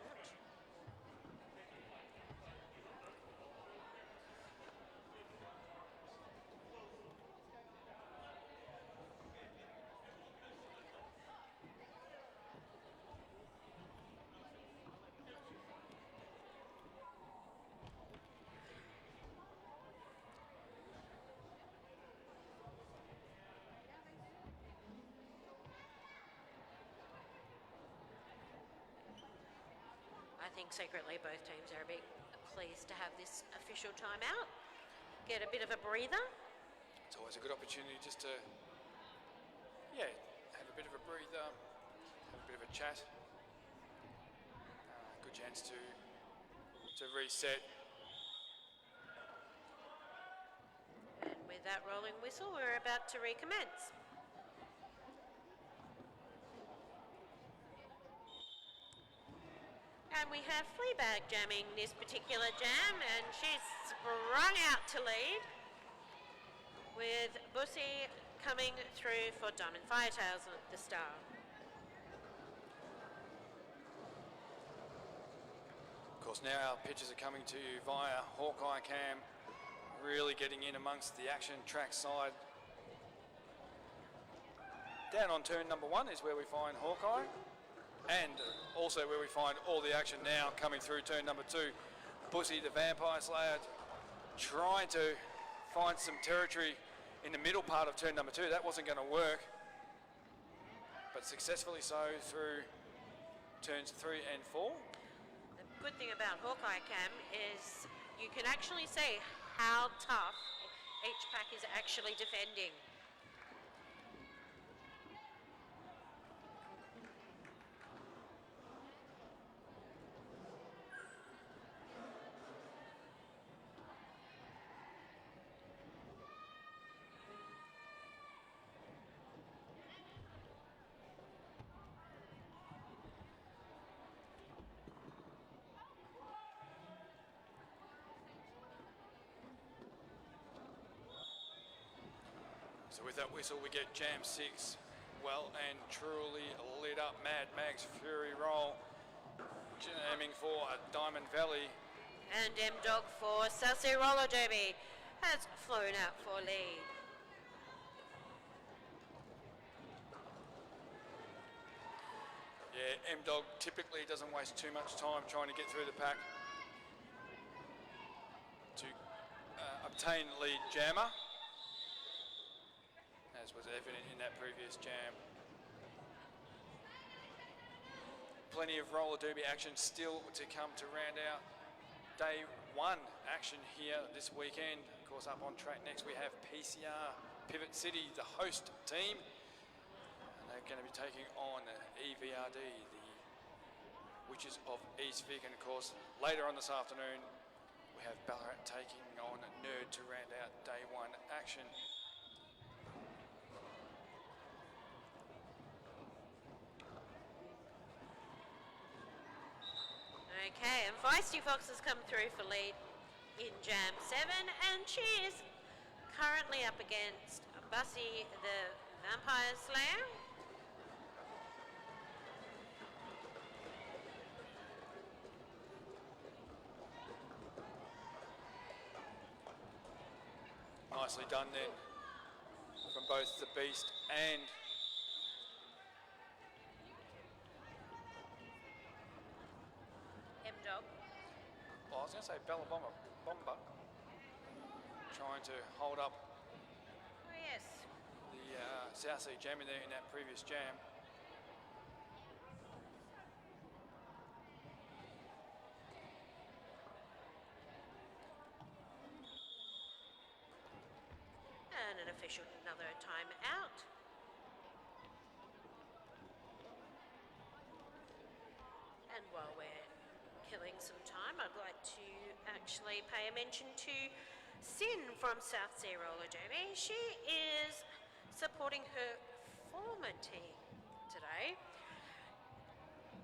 I think secretly both teams are a bit pleased to have this official timeout. Get a bit of a breather. It's always a good opportunity just to, have a bit of a breather, have a bit of a chat. Good chance to reset. And with that rolling whistle, we're about to recommence. And we have Fleabag jamming this particular jam, and she's sprung out to lead, with Bussy coming through for Diamond Firetails at the start. Of course, now our pitches are coming to you via Hawkeye Cam, really getting in amongst the action track side. Down on turn number 1 is where we find Hawkeye, and also where we find all the action now coming through turn number 2. Bussy, the Vampire Slayer, trying to find some territory in the middle part of turn number 2. That wasn't going to work, but successfully so through turns 3 and 4. The good thing about Hawkeye Cam is you can actually see how tough each pack is actually defending. So with that whistle, we get Jam 6 well and truly lit up. Mad Max Fury Roll jamming for Diamond Valley. And M-Dog for South Sea Roller Derby has flown out for lead. Yeah, M-Dog typically doesn't waste too much time trying to get through the pack to obtain lead jammer, as was evident in that previous jam. Plenty of roller derby action still to come to round out day one action here this weekend. Of course, up on track next we have PCR Pivot City, the host team. They're going to be taking on EVRD, the Witches of East Vic, and of course later on this afternoon we have Ballarat taking on Nerd to round out day one action. Okay, and Feisty Fox has come through for lead in Jam 7, and she is currently up against Bussy the Vampire Slayer. Nicely done then from both the Beast and M-Dog. well, I was going to say Bella Bomber, trying to hold up Oh yes. the South Sea jamming there in that previous jam. And an official, another time out. And while we're killing some time, I'd like to actually pay a mention to Sin from South Sea Roller Derby. She is supporting her former team today.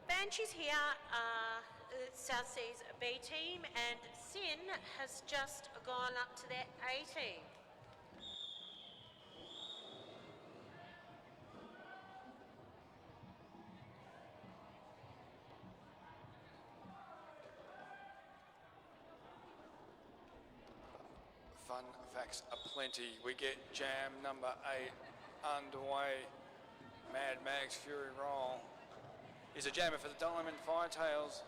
Banshees here are South Sea's B team, and Sin has just gone up to their A team. Fun facts aplenty. We get jam number 8 underway. Mad Max Fury Roll is a jammer for the Diamond Firetails.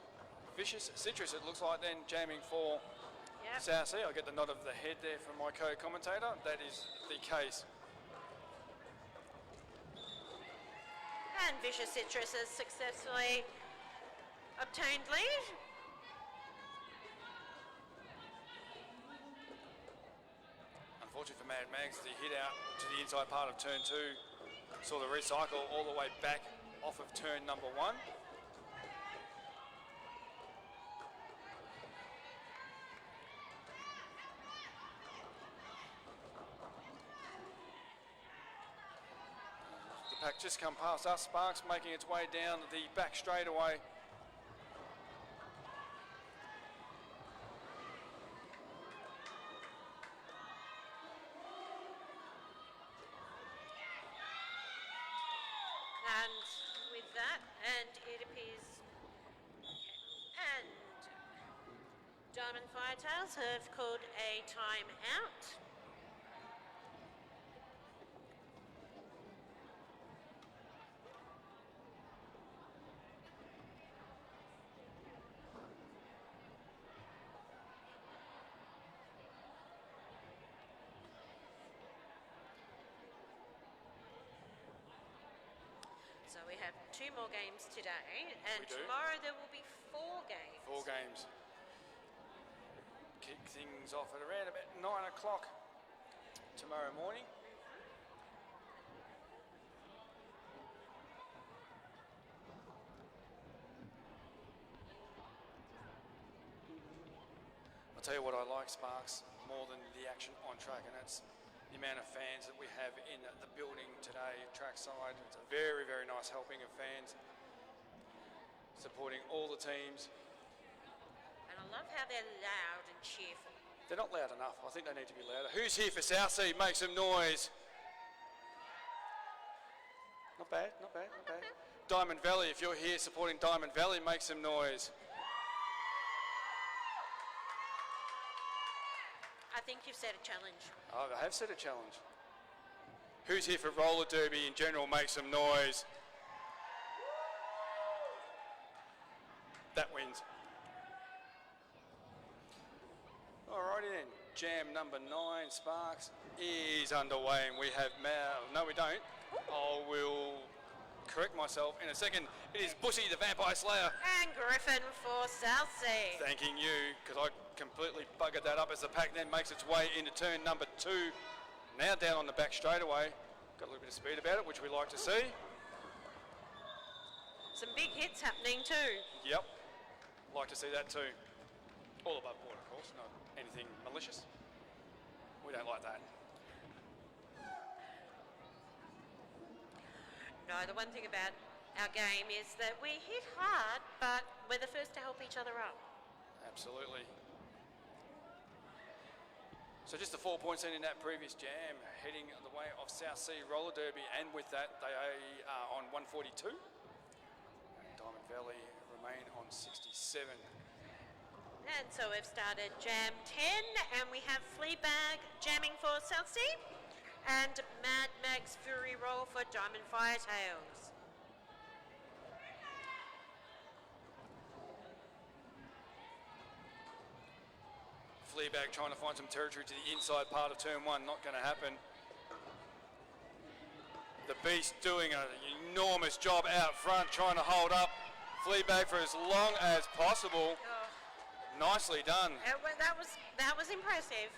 Vicious Citrus, it looks like, then jamming for Yep. South Sea. I get the nod of the head there from my co-commentator. That is the case. And Vicious Citrus has successfully obtained lead. Unfortunately for Mad Max, the hit out to the inside part of turn 2 saw the recycle all the way back off of turn number 1. The pack just come past us. Sparks making its way down the back straightaway. And with that, and it appears, and Diamond Firetails have called a time out. So we have 2 more games today, and We do. tomorrow there will be 4 games. 4 games. Kick things off at around about 9 o'clock tomorrow morning. I'll tell you what I like, Sparks, more than the action on track, and that's the amount of fans that we have in the building today, trackside. It's a very, very nice helping of fans supporting all the teams. And I love how they're loud and cheerful. They're not loud enough. I think they need to be louder. Who's here for South Sea? Make some noise. Not bad, not bad, not bad. Diamond Valley, if you're here supporting Diamond Valley, make some noise. I think you've set a challenge. Oh, I have set a challenge. Who's here for roller derby in general, make some noise. That wins. Alrighty then, jam number 9, Sparks, is underway, and we have no we don't. I will correct myself in a second. It is Bussy the Vampire Slayer. And Griffin for South Sea. Thanking you, because I completely buggered that up as the pack then makes its way into turn number 2. Now down on the back straightaway. Got a little bit of speed about it, which we like to see. Some big hits happening too. Yep, like to see that too. All above board, of course, not anything malicious. We don't like that. No, the one thing about our game is that we hit hard, but we're the first to help each other up. Absolutely. So just the 4 points in that previous jam, heading the way of South Sea Roller Derby, and with that they are on 142. Diamond Valley remain on 67. And so we've started jam 10, and we have Fleabag jamming for South Sea, and Mad Max Fury Roll for Diamond Firetails. Fleabag trying to find some territory to the inside part of turn 1, not going to happen. The Beast doing an enormous job out front, trying to hold up Fleabag for as long as possible. Nicely done. That was impressive.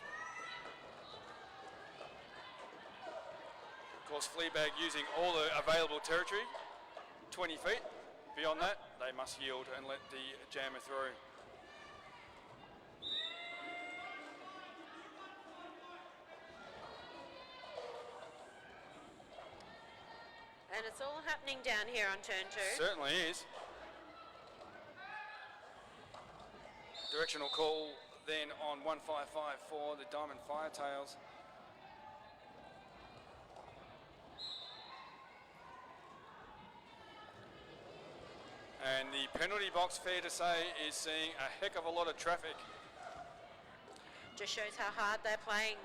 Of course, Fleabag using all the available territory, 20 feet. Beyond that, they must yield and let the jammer through. And it's all happening down here on turn 2. Certainly is. Directional call then on 155 for the Diamond Firetails. And the penalty box, fair to say, is seeing a heck of a lot of traffic. Just shows how hard they're playing.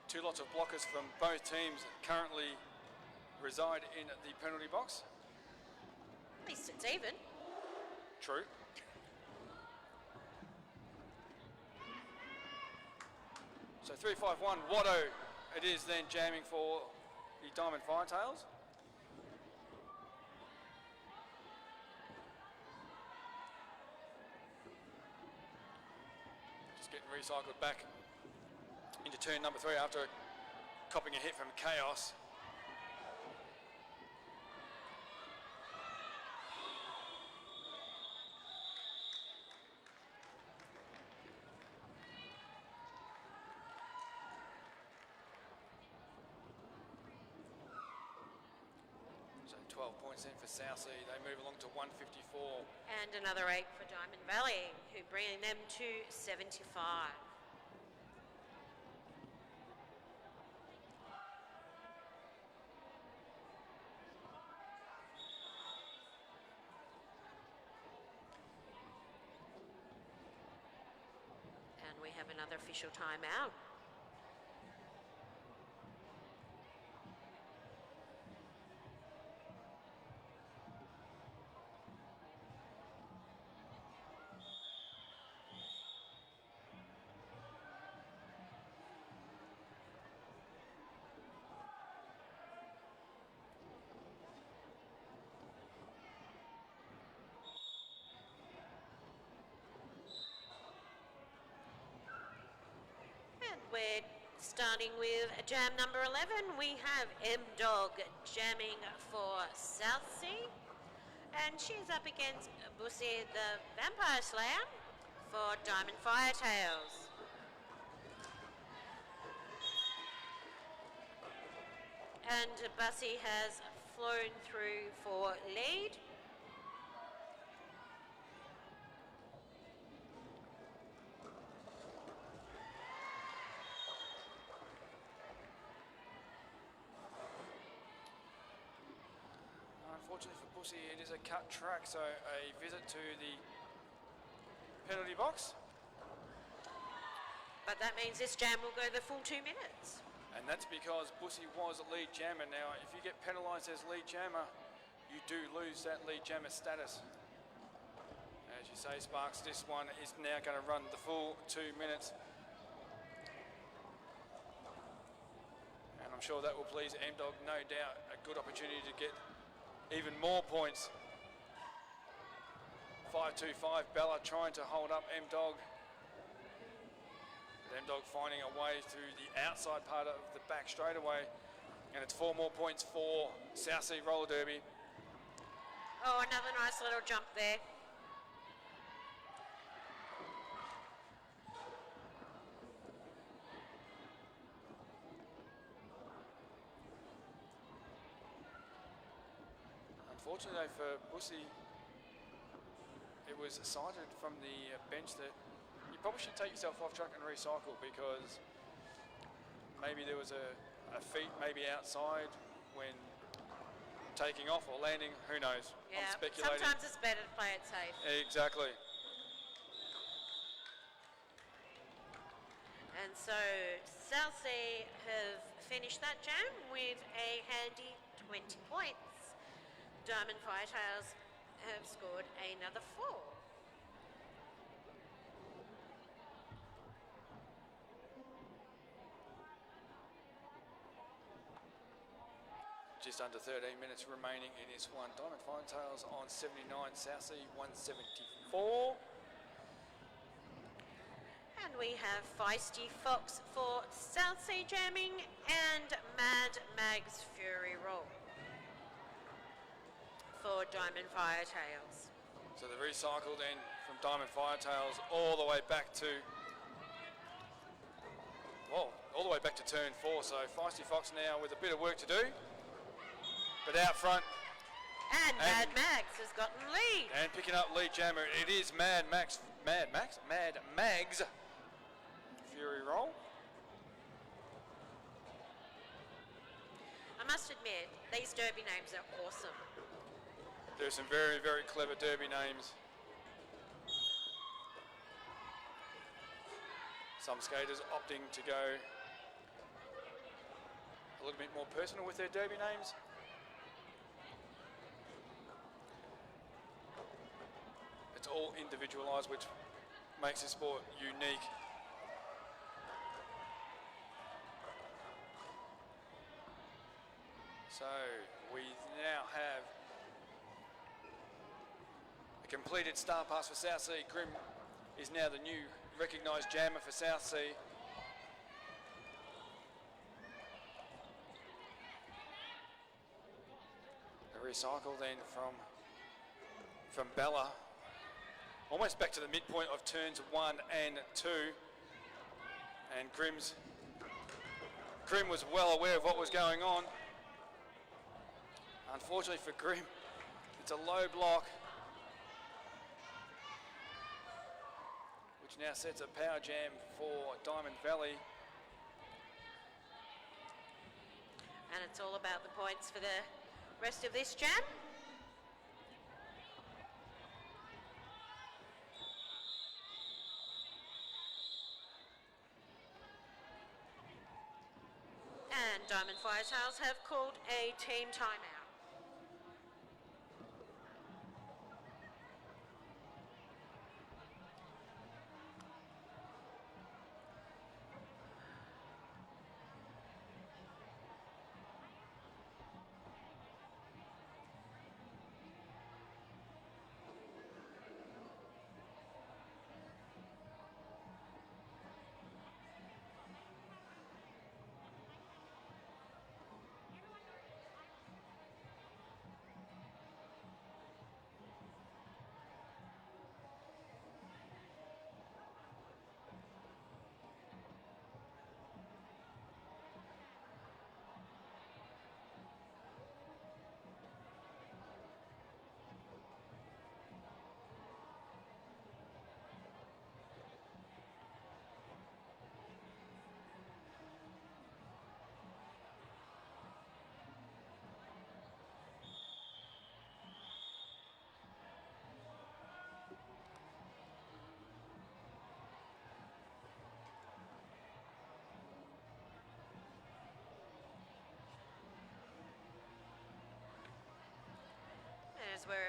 2 lots of blockers from both teams currently reside in the penalty box. At least it's even. True. So 351, Watto it is then jamming for the Diamond Firetails. Just getting recycled back into turn number 3 after copping a hit from Chaos. So 12 points in for South Sea. They move along to 154. And another 8 for Diamond Valley, who bring them to 75. And we have another official timeout. We're starting with jam number 11. We have M-Dog jamming for South Sea. And she's up against Bussy the Vampire Slayer for Diamond Firetails. And Bussy has flown through for lead. unfortunately for Bussy, it is a cut track, so a visit to the penalty box. But that means this jam will go the full 2 minutes. And that's because Bussy was a lead jammer. Now, if you get penalised as lead jammer, you do lose that lead jammer status. As you say, Sparks, this one is now going to run the full 2 minutes. And I'm sure that will please M-Dog, no doubt. A good opportunity to get even more points. 5-2-5, Bella trying to hold up M-Dog. M-Dog finding a way through the outside part of the back straightaway. And it's 4 more points for South Sea Roller Derby. Oh, another nice little jump there. Unfortunately for Bussy, it was cited from the bench that you probably should take yourself off track and recycle, because maybe there was a feet maybe outside when taking off or landing, who knows? Yeah, I'm speculating. sometimes it's better to play it safe. Exactly. And so South Sea have finished that jam with a handy 20 points. Diamond Firetails have scored another 4. Just under 13 minutes remaining in this one. Diamond Firetails on 79, South Sea 174. And we have Feisty Fox for South Sea jamming and Mad Mag's Fury Roll for Diamond Firetails. So the recycle then from Diamond Firetails all the way back to, well, all the way back to turn 4. So Feisty Fox now with a bit of work to do, but out front. And Mad Mags has gotten lead. And picking up lead jammer, it is Mad Mag's Fury Roll. I must admit, these derby names are awesome. There's some very, very clever derby names. Some skaters opting to go a little bit more personal with their derby names. It's all individualised, which makes the sport unique. So we now have a completed star pass for South Sea. Grim is now the new recognised jammer for South Sea. A recycle then from Bella, almost back to the midpoint of turns 1 and 2. And Grim was well aware of what was going on. Unfortunately for Grim, it's a low block, which now sets a power jam for Diamond Valley. And it's all about the points for the rest of this jam. And Diamond Firetails have called a team timeout.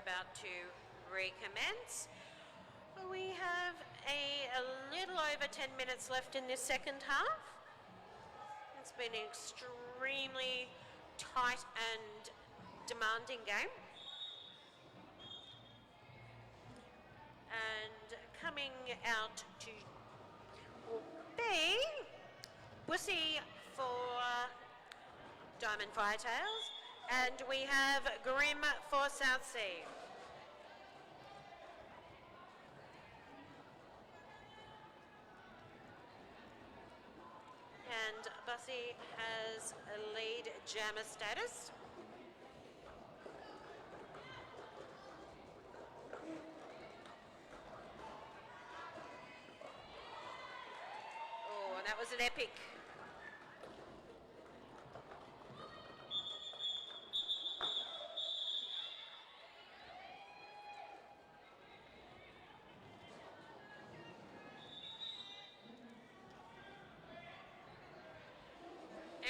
about to recommence. We have a little over 10 minutes left in this second half. It's been an extremely tight and demanding game. And coming out to be Bussy for Diamond Firetails, and we have Grim for South Sea. And Bussy has a lead jammer status. Oh, that was an epic.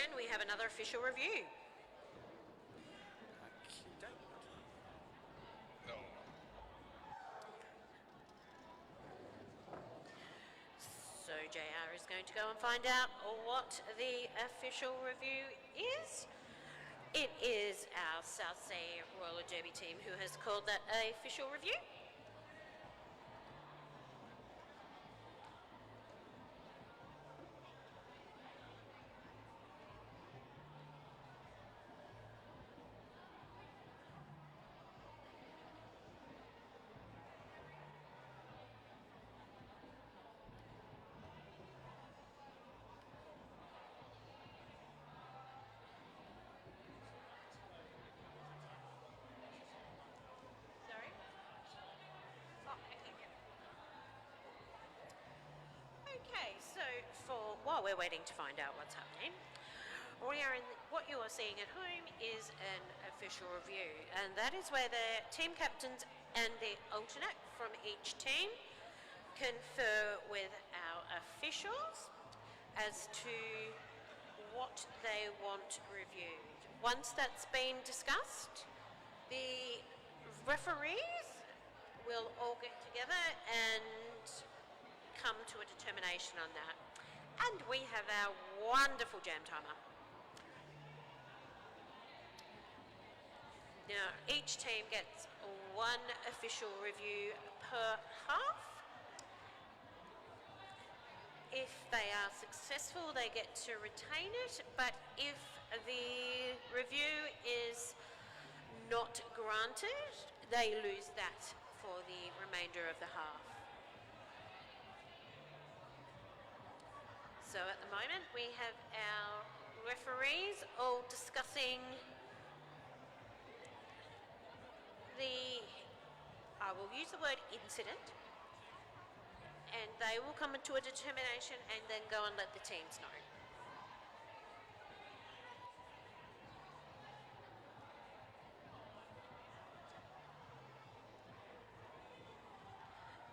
And we have another official review. So JR is going to go and find out what the official review is. It is our South Sea Roller Derby team who has called that an official review. Sorry? Oh, okay, yeah. Okay, so while we're waiting to find out what's happening, what you are seeing at home is an official review, and that is where the team captains and the alternate from each team confer with our officials as to what they want reviewed. Once that's been discussed, the referees will all get together and come to a determination on that. And we have our wonderful jam timer. Now, each team gets one official review per half. If they are successful, they get to retain it, but if the review is not granted, they lose that for the remainder of the half. So at the moment, we have our referees all discussing I will use the word incident, and they will come into a determination and then go and let the teams know.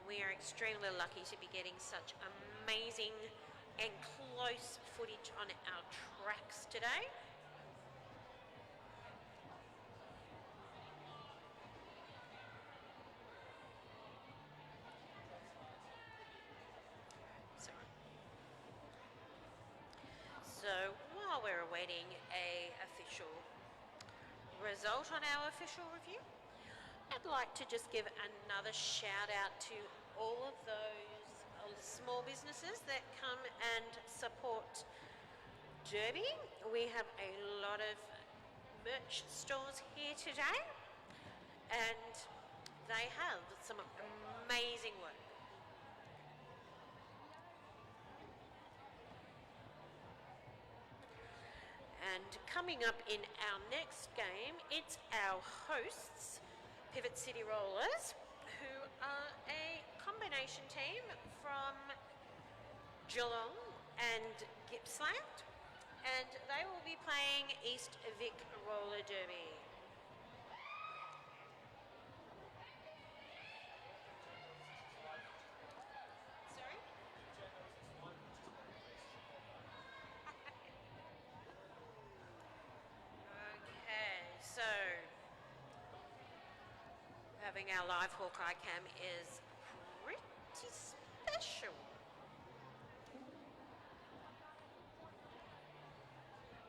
We are extremely lucky to be getting such amazing and close footage on our tracks today. So while we're awaiting a official result on our official review, I'd like to just give another shout out to all of those small businesses that come and support Derby. We have a lot of merch stores here today, and they have some amazing work. And coming up in our next game, it's our hosts, Pivot City Rollers, who are a combination team from Geelong and Gippsland, and they will be playing East Vic Roller Derby. Sorry? Okay, so having our live Hawkeye cam is pretty special.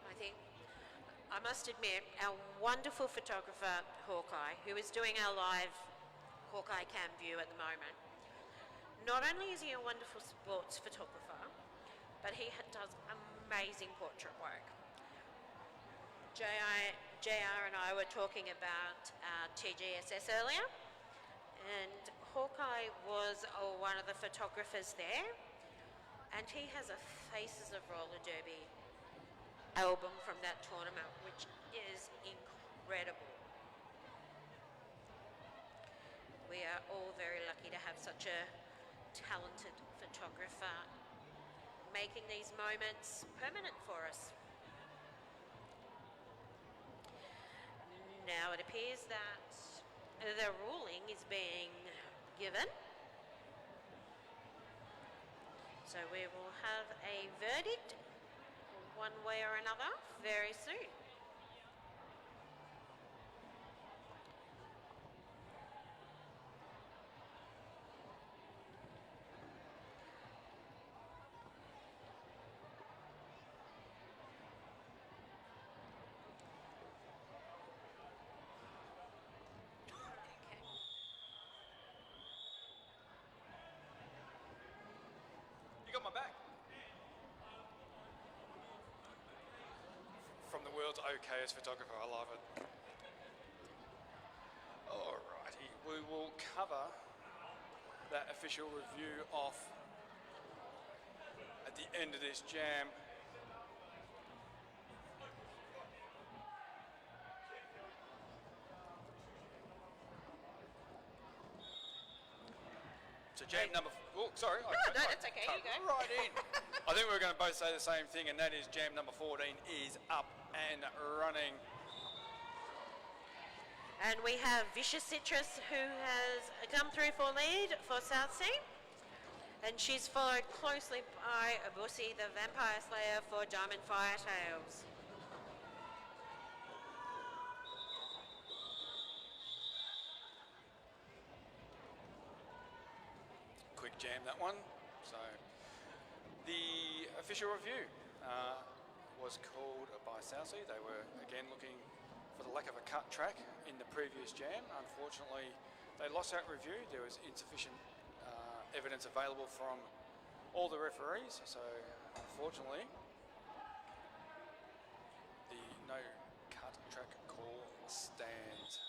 I think, I must admit, our wonderful photographer, Hawkeye, who is doing our live Hawkeye cam view at the moment, not only is he a wonderful sports photographer, but he does amazing portrait work. JR and I were talking about TGSS earlier, and Hawkeye was one of the photographers there, and he has a Faces of Roller Derby album from that tournament, which is incredible. We are all very lucky to have such a talented photographer making these moments permanent for us. Now it appears that the ruling is being given. So we will have a verdict one way or another very soon. You got my back. From the world's okayest photographer, I love it. Alrighty, we will cover that official review off at the end of this jam. So jam number, oh sorry. No, that's okay, you go. Right in. I think we were going to both say the same thing, and that is jam number 14 is up and running. And we have Vicious Citrus, who has come through for lead for South Sea. And she's followed closely by Abusi, the Vampire Slayer, for Diamond Firetails. Quick jam, that one. So the official review was called by South Sea. They were again looking for the lack of a cut track in the previous jam. Unfortunately, they lost that review. There was insufficient evidence available from all the referees. So unfortunately, the no cut track call stands.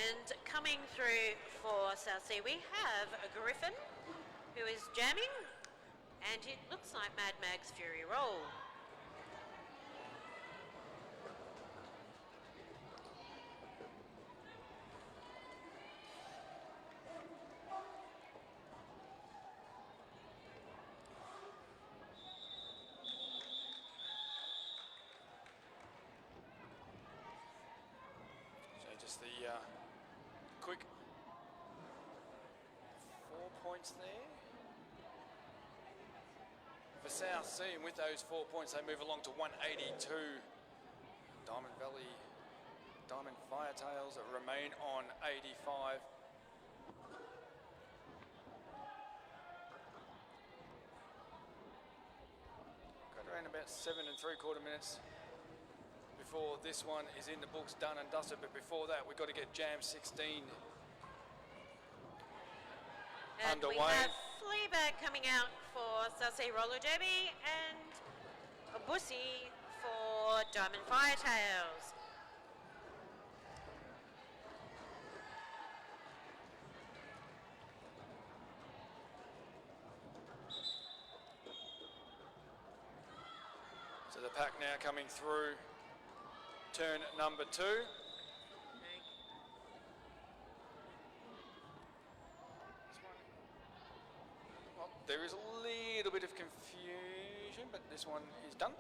And coming through for South Sea, we have a Griffin who is jamming, and it looks like Mad Mag's Fury Roll. So just the quick 4 points there for South Sea, and with those 4 points they move along to 182. Diamond Valley, Diamond Firetails remain on 85. Got around about 7 3/4 minutes before this one is in the books, done and dusted. But before that, we've got to get Jam 16 And underway. we have Fleabag coming out for South Sea Roller Derby and Abusi for Diamond Firetails. So the pack now coming through turn number 2. Well, there is a little bit of confusion, but this one is done.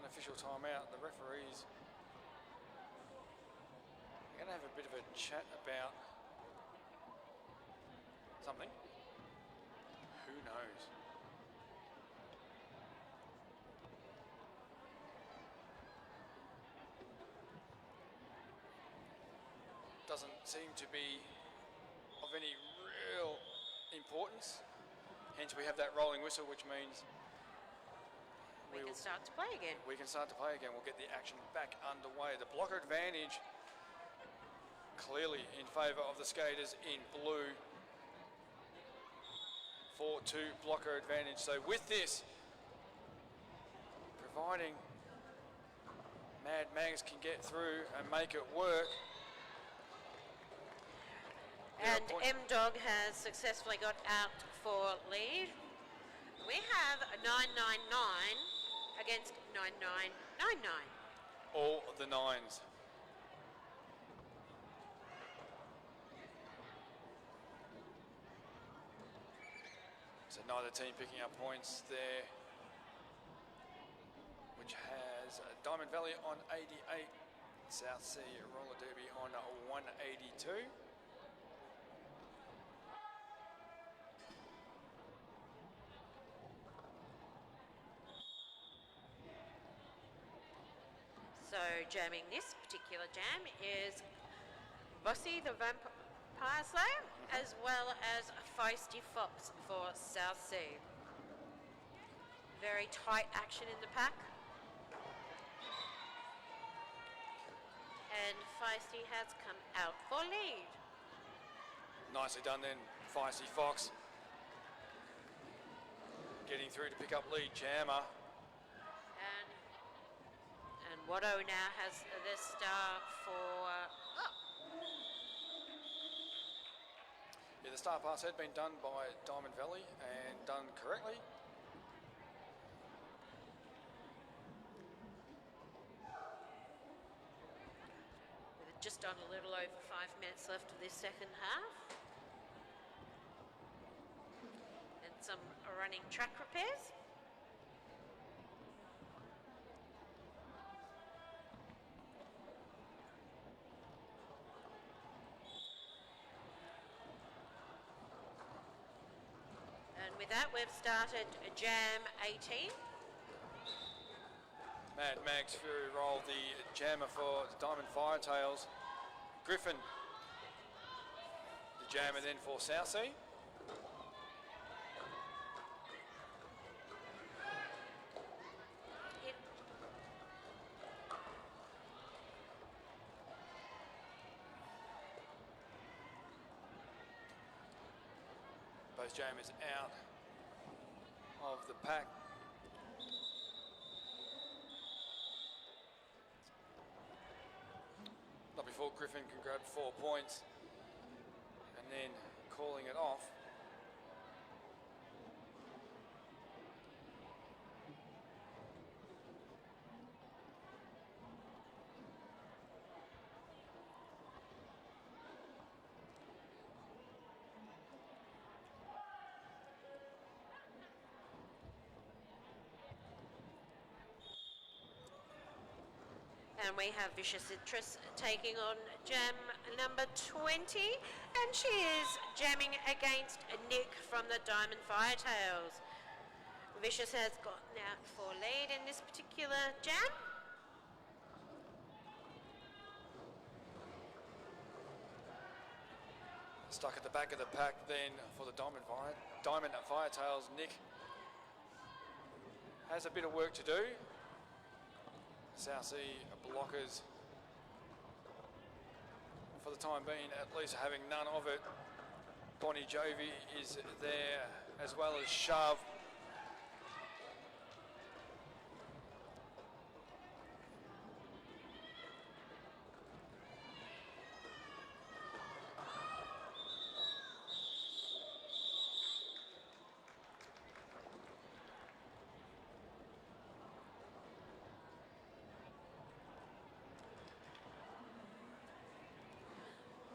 unofficial timeout. The referees are going to have a bit of a chat about something. Who knows? Doesn't seem to be of any real importance. Hence we have that rolling whistle, which means we can start to play again. We can start to play again. We'll get the action back underway. The blocker advantage clearly in favour of the skaters in blue. 4-2 blocker advantage. So with this, providing Mad Mags can get through and make it work. And M-Dog has successfully got out for lead. We have a 999 against 9999. All of the nines. So neither team picking up points there, which has Diamond Valley on 88, South Sea Roller Derby on 182. So jamming this particular jam is Bossy the Vampire Slayer, as well as Feisty Fox for South Sea. Very tight action in the pack. And Feisty has come out for lead. Nicely done then, Feisty Fox. Getting through to pick up lead jammer. And Watto now has the star for... Yeah, the star pass had been done by Diamond Valley and done correctly. With just on a little over 5 minutes left of this second half. And some running track repairs. With that, we've started Jam 18. Mad Mags Fury Roll, the jammer for Diamond Firetails. Griffin, the jammer then for South Sea. Both jammers out of the pack. Not before Griffin can grab 4 points and then calling it off. And we have Vicious Citrus taking on jam number 20. And she is jamming against Nick from the Diamond Firetails. Vicious has gotten out for lead in this particular jam. Stuck at the back of the pack then for the Diamond Firetails. Nick has a bit of work to do. South Sea blockers, for the time being, at least having none of it. Bonnie Jovi is there, as well as Shove.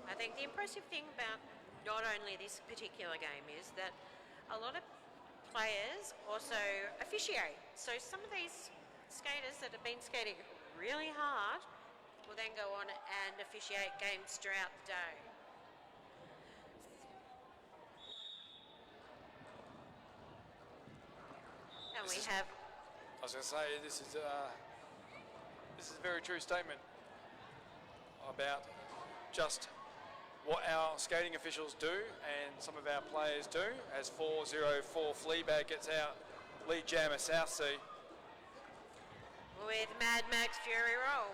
I think the impressive thing about not only this particular game is that a lot of players also officiate. So some of these skaters that have been skating really hard will then go on and officiate games throughout the day. And we have... I was going to say, this is a very true statement about just what our skating officials do and some of our players do. As 404 Fleabag gets out, lead jammer South Sea. With Mad Max Fury Roll.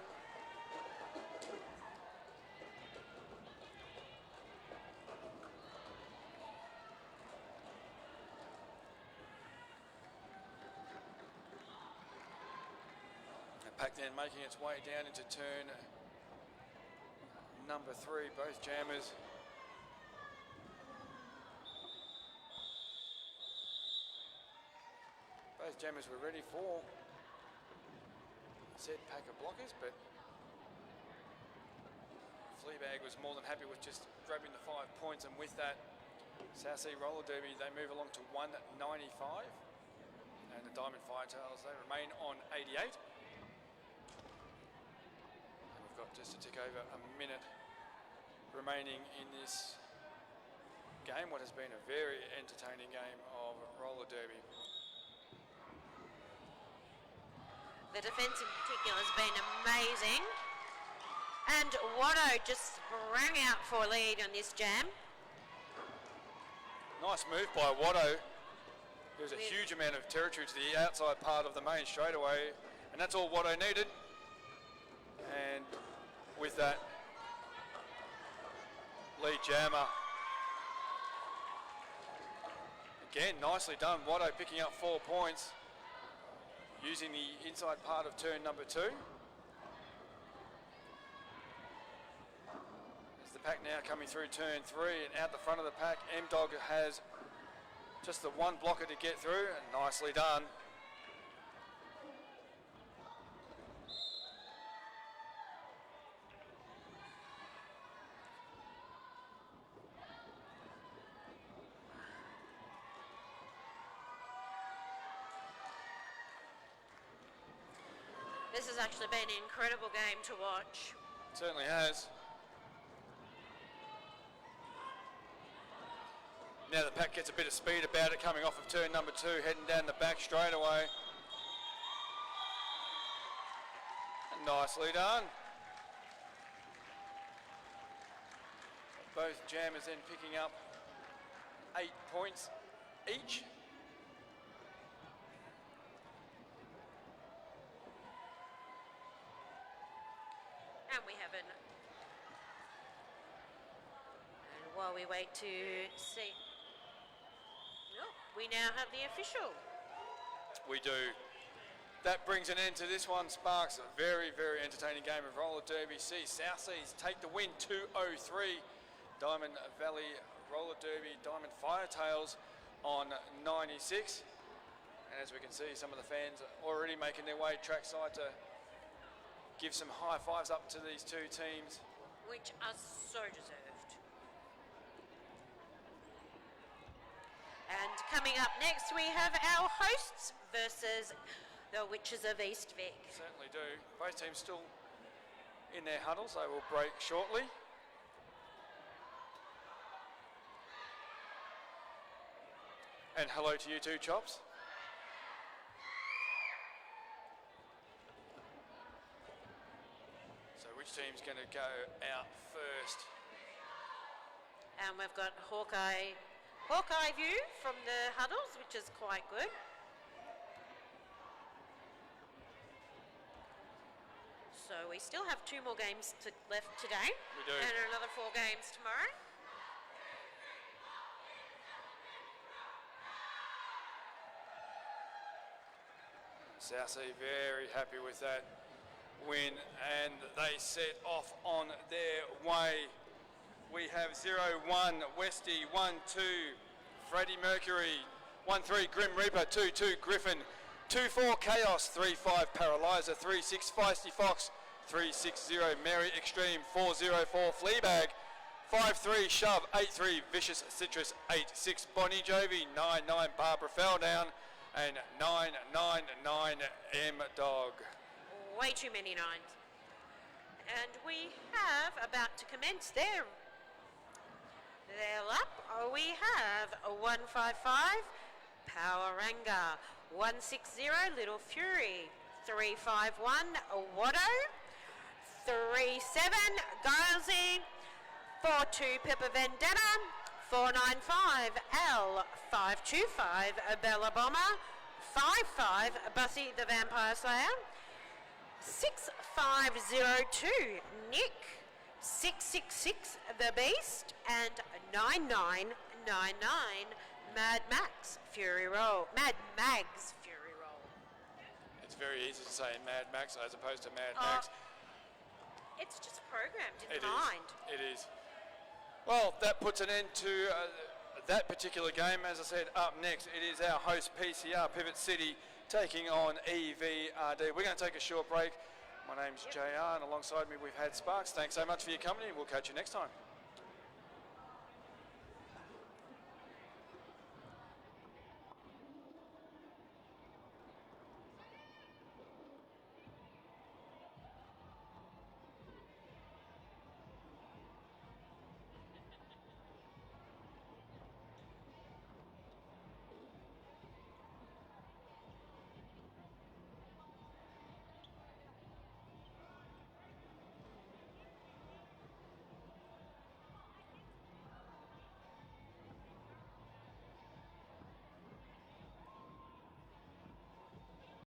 Pack then making its way down into turn number 3, both jammers. Both jammers were ready for said pack of blockers, but Fleabag was more than happy with just grabbing the 5 points, and with that, South Sea Roller Derby, they move along to 195, and the Diamond Firetails, they remain on 88. Got just a tick over a minute remaining in this game, what has been a very entertaining game of roller derby. The defence in particular has been amazing, and Watto just sprang out for a lead on this jam. Nice move by Watto. There was a huge amount of territory to the outside part of the main straightaway, and that's all Watto needed. And with that, lead jammer. Again, nicely done. Watto picking up 4 points using the inside part of turn number 2. As the pack now coming through turn 3, and out the front of the pack, M-Dog has just the one blocker to get through, and nicely done. This has actually been an incredible game to watch. Certainly has. Now the pack gets a bit of speed about it, coming off of turn number 2, heading down the back straight away. And nicely done. Both jammers then picking up 8 points each. And we have an... And while we wait to see... Oh, we now have the official. We do. That brings an end to this one, Sparks. A very, very entertaining game of roller derby. South Seas take the win, 203. Diamond Valley Roller Derby, Diamond Firetails on 96. And as we can see, some of the fans are already making their way trackside to give some high fives up to these two teams. Which are so deserved. And coming up next, we have our hosts versus the Witches of East Vic. Certainly do. Both teams still in their huddles. They will break shortly. And hello to you too, Chops. So which team's going to go out first? And we've got Hawkeye view from the huddles, which is quite good. So we still have 2 more games left today. We do. And another 4 games tomorrow. South Sea very happy with that win, and they set off on their way. We have 0-1 Westy, 1-2 Freddie Mercury, 1-3 Grim Reaper, 2-2 Griffin, 2-4 Chaos, 3-5 Paralyzer, 3-6 Feisty Fox, 3-6-0 Mary Extreme, 4-0-4 Fleabag, 5-3 Shove, 8-3 Vicious Citrus, 8-6 Bonnie Jovi, 9-9 Barbara Felldown, and 999 M-Dog. Way too many nines. And we have about to commence their lap. We have a 155 Power Ranga, 160 Little Fury, 351 Watto, 37 Guilesy, 42 Pepper Vendetta, 495 L, 525 Bella Bomber, 55 Bussy the Vampire Slayer, 6502 Nick, 666 The Beast, and 9999 Mad Max Fury Roll. Mad Mags Fury Roll. It's very easy to say Mad Max as opposed to Mad Max. It's just programmed in It the mind. is. It is. Well, that puts an end to that particular game. As I said, up next it is our host PCR Pivot City taking on EVRD. We're going to take a short break. My name's JR, and alongside me we've had Sparks. Thanks so much for your company, and we'll catch you next time.